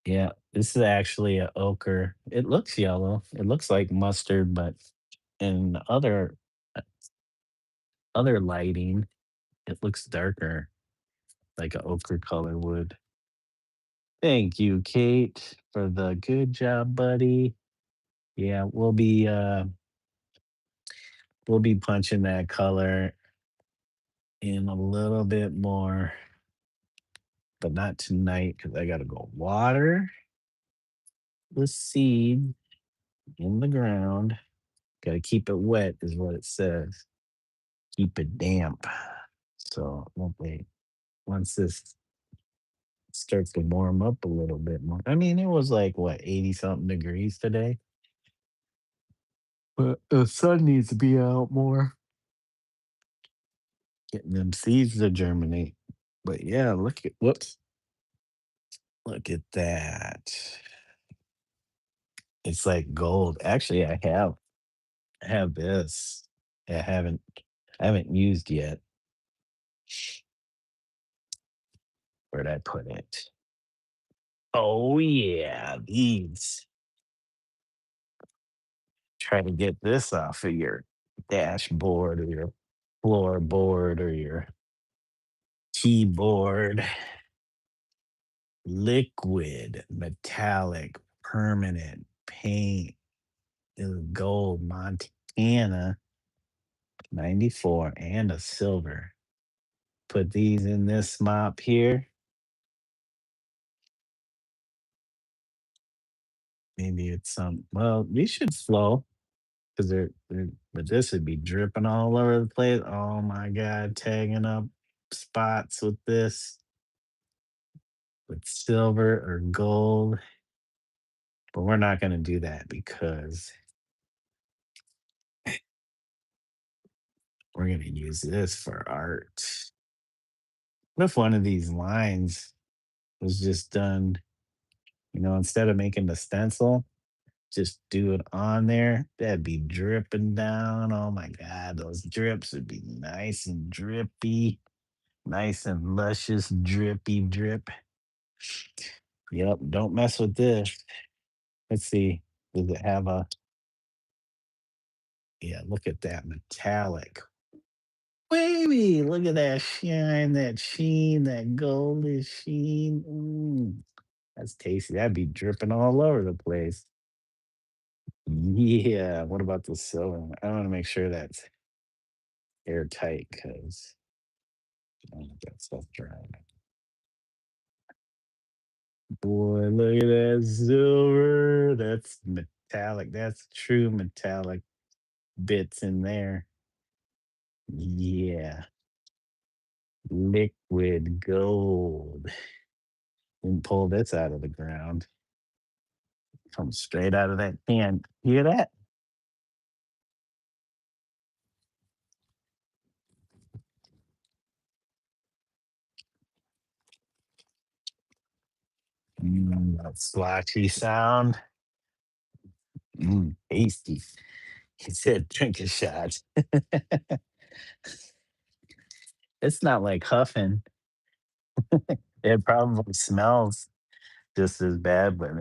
Yeah, this is actually a ochre. It looks yellow. It looks like mustard, but in other lighting, it looks darker, like a ochre color would. Thank you, Kate, for the good job, buddy. Yeah, we'll be punching that color in a little bit more, but not tonight because I gotta go water the seed in the ground. Gotta keep it wet, is what it says. Keep it damp. So won't wait. Once this starts to warm up a little bit more. I mean, it was like what, 80 something degrees today. But the sun needs to be out more. Getting them seeds to germinate. But yeah, look at that. It's like gold. Actually, I have this. I haven't used yet. Where'd I put it? Oh yeah, these. Try to get this off of your dashboard or your floorboard or your keyboard. Liquid, metallic, permanent paint is gold Montana 94 and a silver. Put these in this mop here. Maybe it's well, these should flow because but this would be dripping all over the place. Oh my God, tagging up spots with this with silver or gold. But we're not going to do that because we're going to use this for art. What if one of these lines was just done, instead of making the stencil, just do it on there? That'd be dripping down. Oh my God, those drips would be nice and drippy, nice and luscious, drippy drip. Yep, don't mess with this. Let's see. Does it have yeah, look at that metallic. Baby, look at that shine, that sheen, that golden sheen. That's tasty. That'd be dripping all over the place. Yeah. What about the silver? I want to make sure that's airtight because I don't want that stuff drying. Boy, look at that silver. That's metallic. That's true metallic bits in there. Yeah. Liquid gold. And pull this out of the ground. Comes straight out of that can. You hear that? That slotchy sound. Tasty. He said, drink a shot. It's not like huffing. It probably smells just as bad, but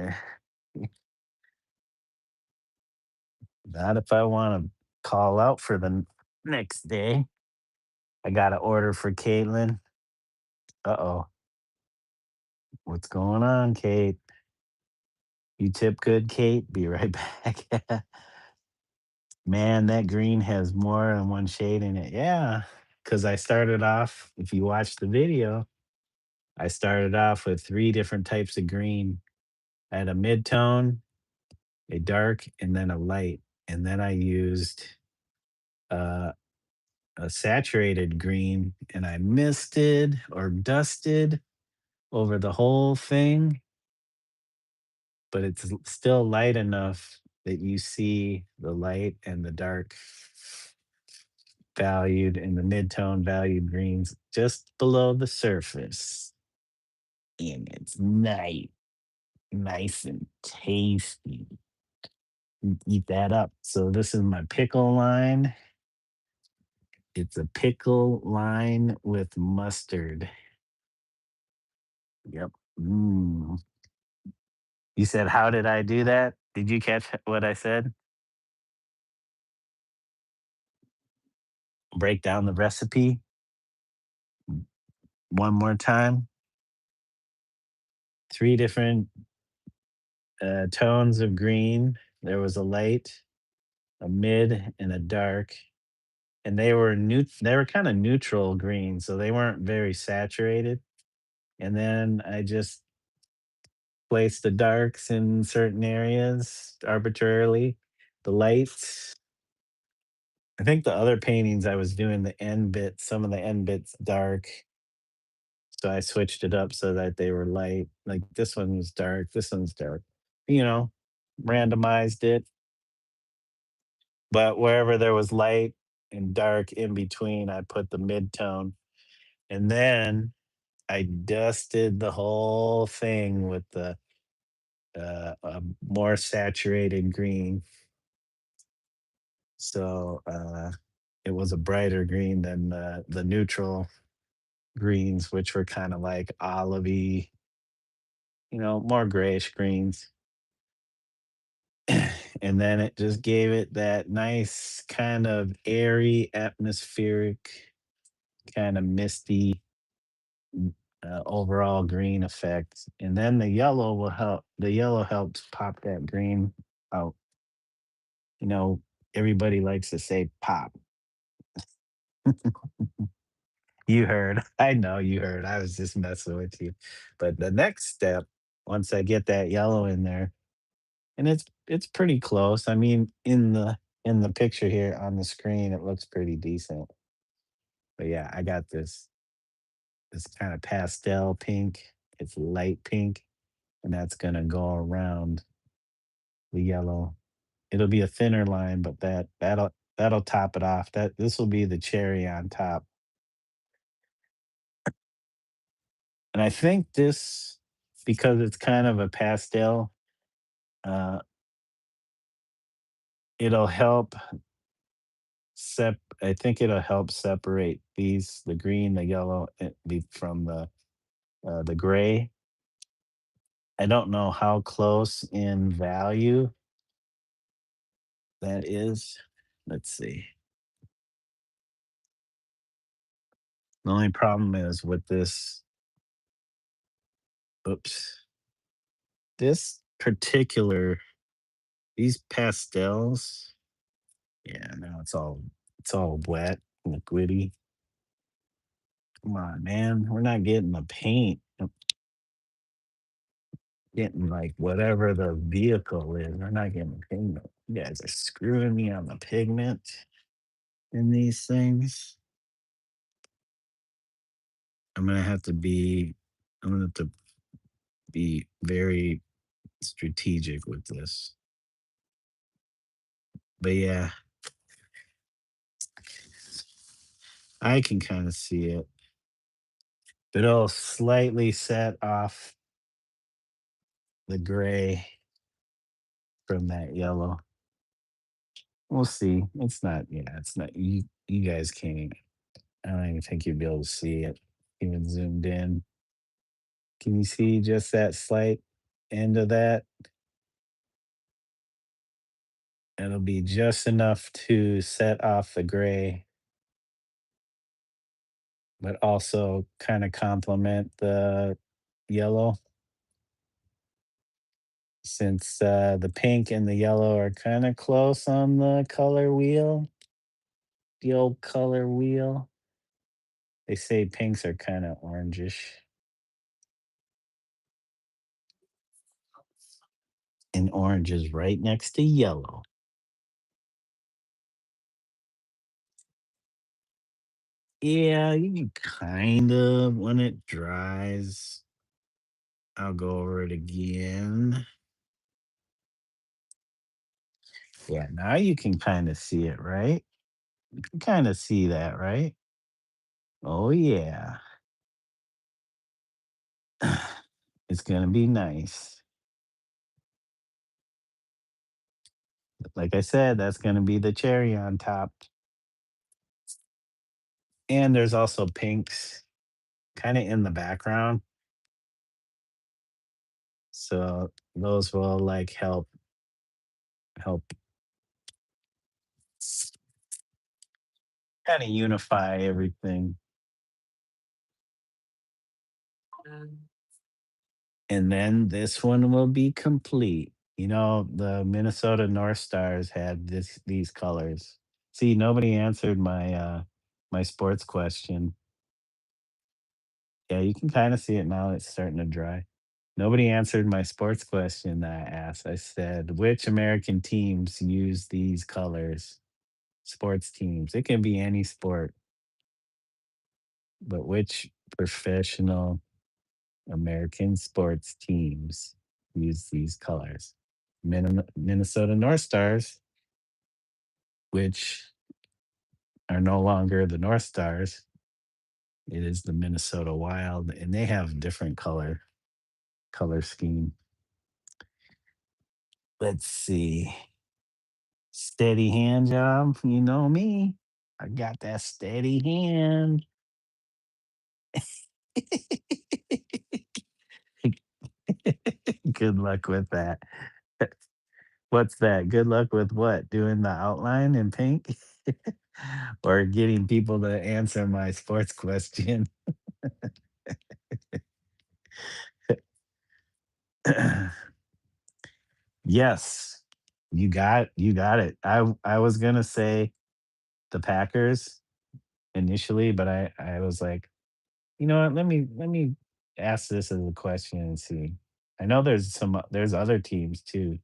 not if I want to call out for the next day. I got to order for Caitlin. Uh-oh. What's going on, Kate? You tip good, Kate? Be right back. Man, that green has more than one shade in it. Yeah, because I started off, if you watch the video, I started off with three different types of green. I had a mid-tone, a dark, and then a light. And then I used uh, a saturated green and I misted or dusted over the whole thing, but it's still light enough that you see the light and the dark valued and the mid-tone valued greens just below the surface. And it's nice and tasty. Eat that up. So this is my pickle line. It's a pickle line with mustard. Yep. Mm. You said, how did I do that? Did you catch what I said? Break down the recipe one more time. Three different tones of green. There was a light, a mid, and a dark. And they were kind of neutral green, so they weren't very saturated. And then I just placed the darks in certain areas arbitrarily. The lights. I think the other paintings I was doing the end bits, some of the end bits dark. So I switched it up so that they were light. Like this one was dark, this one's dark. You know, randomized it. But wherever there was light and dark in between, I put the mid tone. And then I dusted the whole thing with the more saturated green. So it was a brighter green than the neutral greens, which were kind of like olivey, more grayish greens. And then it just gave it that nice kind of airy, atmospheric, kind of misty overall green effect. And then the yellow will help. The yellow helps pop that green out. You know, everybody likes to say pop. You heard. I know you heard. I was just messing with you. But the next step, once I get that yellow in there, and it's pretty close. I mean, in the picture here on the screen, it looks pretty decent. But yeah, I got this kind of pastel pink. It's light pink, and that's gonna go around the yellow. It'll be a thinner line, but that'll top it off. This will be the cherry on top. And I think this, because it's kind of a pastel, uh, it'll help I think it'll help separate the green, the yellow, from the gray. I don't know how close in value that is. Let's see. The only problem is with this, oops, this particular, these pastels, yeah, now it's all wet, liquidy. Come on, man. We're not getting the paint. I'm getting like whatever the vehicle is. We're not getting the pigment. You guys are screwing me on the pigment in these things. I'm gonna have to be I'm gonna have to be very strategic with this. But yeah, I can kind of see it. But it'll slightly set off the gray from that yellow. We'll see. It's not you guys can't even, I don't even think you'd be able to see it even zoomed in. Can you see just that slight end of that? It'll be just enough to set off the gray, but also kind of complement the yellow, since the pink and the yellow are kind of close on the color wheel, the old color wheel. They say pinks are kind of orangish, and orange is right next to yellow. Yeah, you can kind of, when it dries, I'll go over it again. Yeah, now you can kind of see it, right? You kind of see that, right? Oh yeah. It's gonna be nice. Like I said, that's gonna be the cherry on top. And there's also pinks kind of in the background. So those will like help kind of unify everything. And then this one will be complete. You know, the Minnesota North Stars had these colors. See, nobody answered my sports question. Yeah, you can kind of see it now. It's starting to dry. Nobody answered my sports question that I asked. I said, which American teams use these colors? Sports teams. It can be any sport, but which professional American sports teams use these colors? Minnesota North Stars, which are no longer the North Stars. It is the Minnesota Wild, and they have different color scheme. Let's see. Steady hand job. You know me. I got that steady hand. Good luck with that. What's that? Good luck with what? Doing the outline in pink? Or getting people to answer my sports question? Yes. You got it. I was gonna say the Packers initially, but I was like, you know what? Let me ask this as a question and see. I know there's other teams too.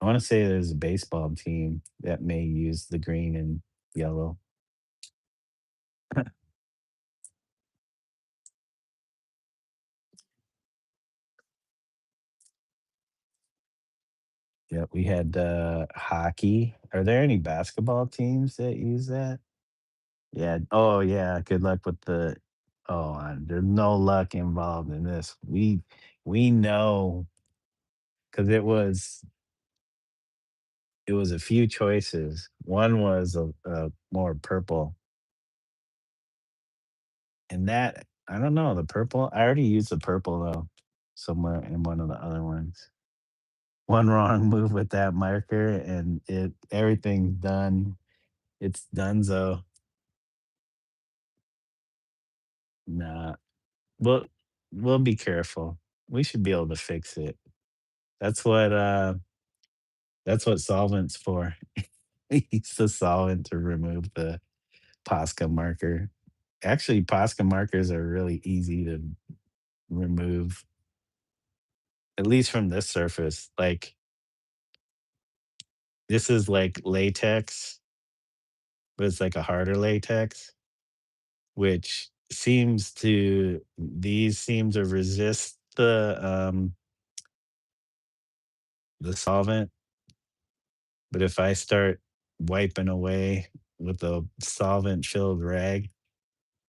I want to say there's a baseball team that may use the green and yellow. Yeah, we had hockey. Are there any basketball teams that use that? Yeah. Oh yeah. Good luck with the. Oh, there's no luck involved in this. We know because it was a few choices. One was a more purple, and that I don't know the purple. I already used the purple though somewhere in one of the other ones. One wrong move with that marker, and everything's done. It's donezo. Nah, we'll we'll be careful. We should be able to fix it. That's what solvent's for. Use the solvent to remove the Posca marker. Actually, Posca markers are really easy to remove, at least from this surface. Like this is like latex, but it's like a harder latex, which these seem to resist the solvent. But if I start wiping away with a solvent filled rag,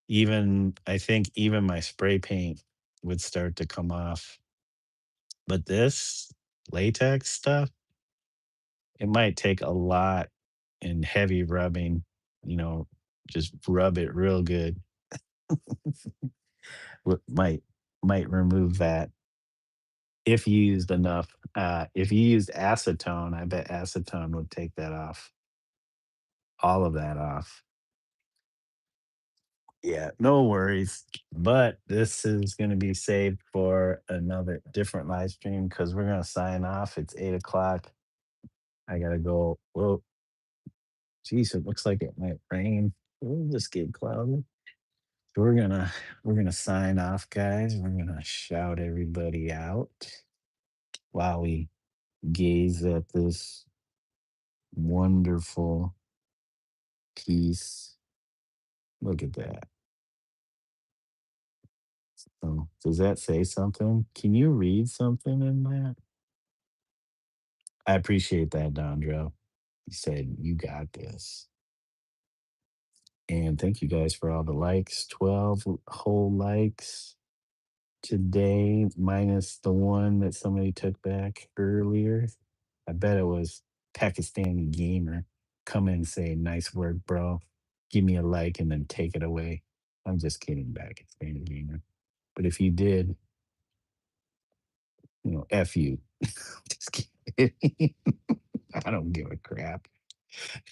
even I think even my spray paint would start to come off. But this latex stuff, it might take a lot and heavy rubbing, you know, just rub it real good. Might remove that if you used enough. If you used acetone, I bet acetone would take that off, all of that off. Yeah, no worries. But this is going to be saved for another different live stream because we're going to sign off. It's 8 o'clock. I got to go. Well, geez, it looks like it might rain. We'll just get cloudy. So we're gonna sign off, guys. We're gonna shout everybody out while we gaze at this wonderful piece. Look at that. Oh, does that say something? Can you read something in that? I appreciate that, Dondro. He said, "You got this." And thank you guys for all the likes. 12 whole likes today, minus the one that somebody took back earlier. I bet it was Pakistani Gamer. Come in and say, "Nice work, bro. Give me a like and then take it away." I'm just kidding, Pakistani Gamer. But if you did, F you. Just kidding. I don't give a crap.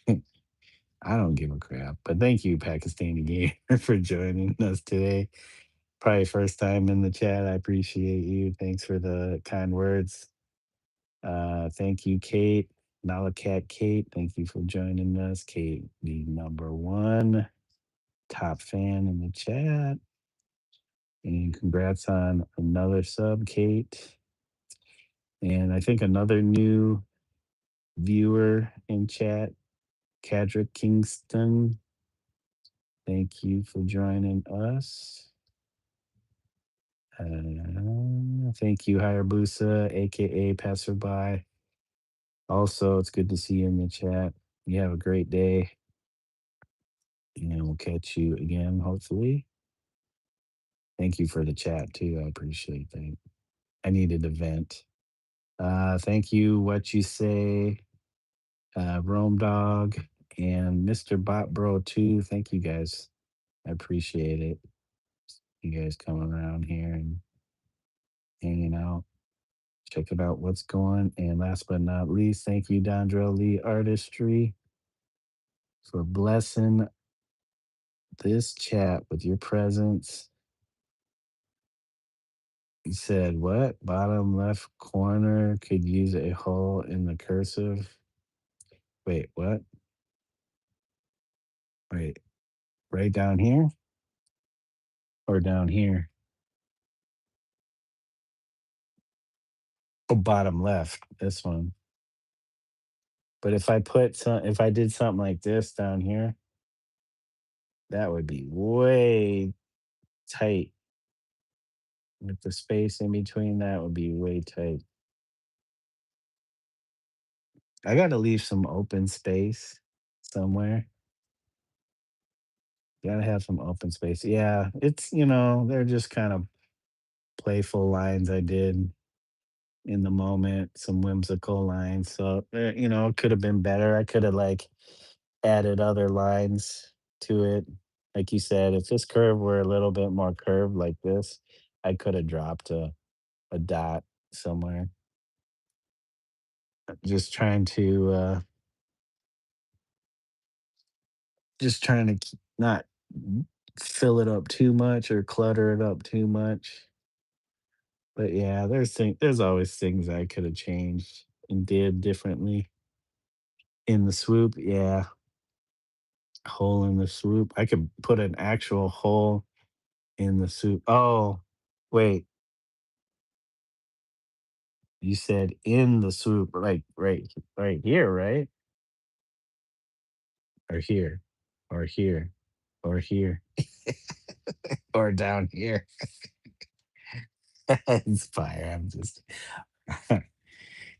I don't give a crap. But thank you, Pakistani Gamer, for joining us today. Probably first time in the chat. I appreciate you. Thanks for the kind words. Thank you, Kate. Nalakat Kate. Thank you for joining us. Kate, the number one top fan in the chat. And congrats on another sub, Kate. And I think another new viewer in chat, Cadrick Kingston. Thank you for joining us. Thank you, Hayabusa, aka Passerby. Also, it's good to see you in the chat. You have a great day, and we'll catch you again, hopefully. Thank you for the chat, too. I appreciate that. I needed a vent. Thank you, What You Say, Rome Dog, and Mr. Bot Bro, too. Thank you, guys. I appreciate it. You guys coming around here and hanging out, checking out what's going. And last but not least, thank you, Dondrell Lee Artistry, for blessing this chat with your presence. You said what? Bottom left corner could use a hole in the cursive. Wait, what? Wait, right down here or down here? Oh, bottom left. This one. But if I did something like this down here, that would be way tight. With the space in between, that would be way tight. I got to leave some open space somewhere. Gotta have some open space. Yeah, they're just kind of playful lines I did in the moment, some whimsical lines. So, it could have been better. I could have like added other lines to it. Like you said, if this curve were a little bit more curved like this, I could have dropped a dot somewhere. Just trying to not fill it up too much or clutter it up too much. But yeah, there's always things I could have changed and did differently in the swoop. Yeah, hole in the swoop. I could put an actual hole in the swoop. Oh, wait, you said in the swoop, like right here, right? Or here, or here, or here, or down here. It's fire. I'm just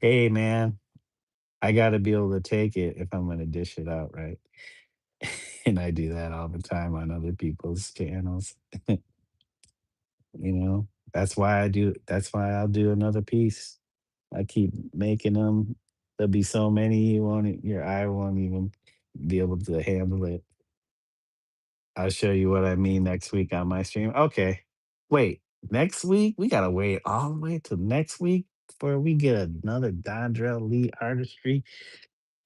hey man, I gotta be able to take it if I'm gonna dish it out, right? And I do that all the time on other people's channels. That's why I'll do another piece. I keep making them. There'll be so many your eye won't even be able to handle it. I'll show you what I mean next week on my stream. Okay. Wait, next week? We gotta wait all the way to next week before we get another Dondrell Lee artistry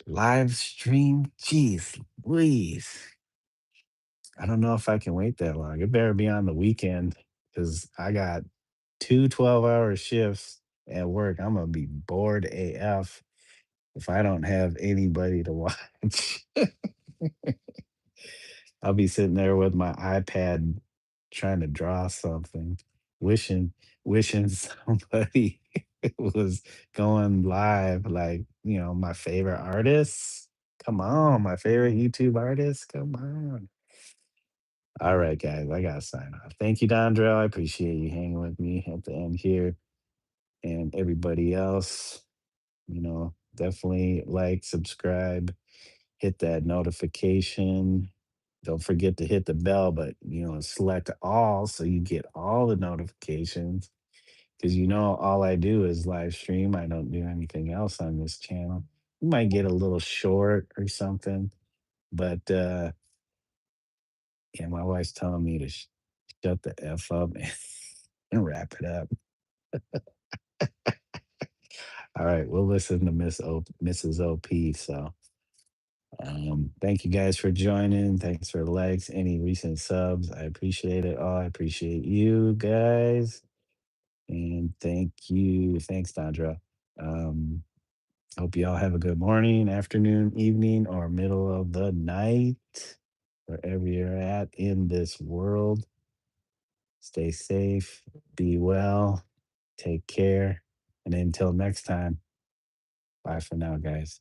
live stream. Jeez Louise. I don't know if I can wait that long. It better be on the weekend because I got 2 12-hour shifts at work. I'm gonna be bored AF if I don't have anybody to watch. I'll be sitting there with my iPad trying to draw something, wishing wishing somebody was going live, like, my favorite artists. Come on, my favorite YouTube artists. Come on. All right, guys, I gotta sign off. Thank you, Dondrell. I appreciate you hanging with me at the end here. And everybody else, you know, Definitely like, subscribe, hit that notification. Don't forget to hit the bell, but select all so you get all the notifications. Because all I do is live stream. I don't do anything else on this channel. You might get a little short or something, but yeah, my wife's telling me to shut the F up and wrap it up. All right, we'll listen to Mrs. OP. So, thank you guys for joining. Thanks for the likes, any recent subs. I appreciate it all. I appreciate you guys. And thank you. Thanks, Dondra. Um, Hope you all have a good morning, afternoon, evening, or middle of the night, wherever you're at in this world. Stay safe, be well, take care. And until next time, bye for now, guys.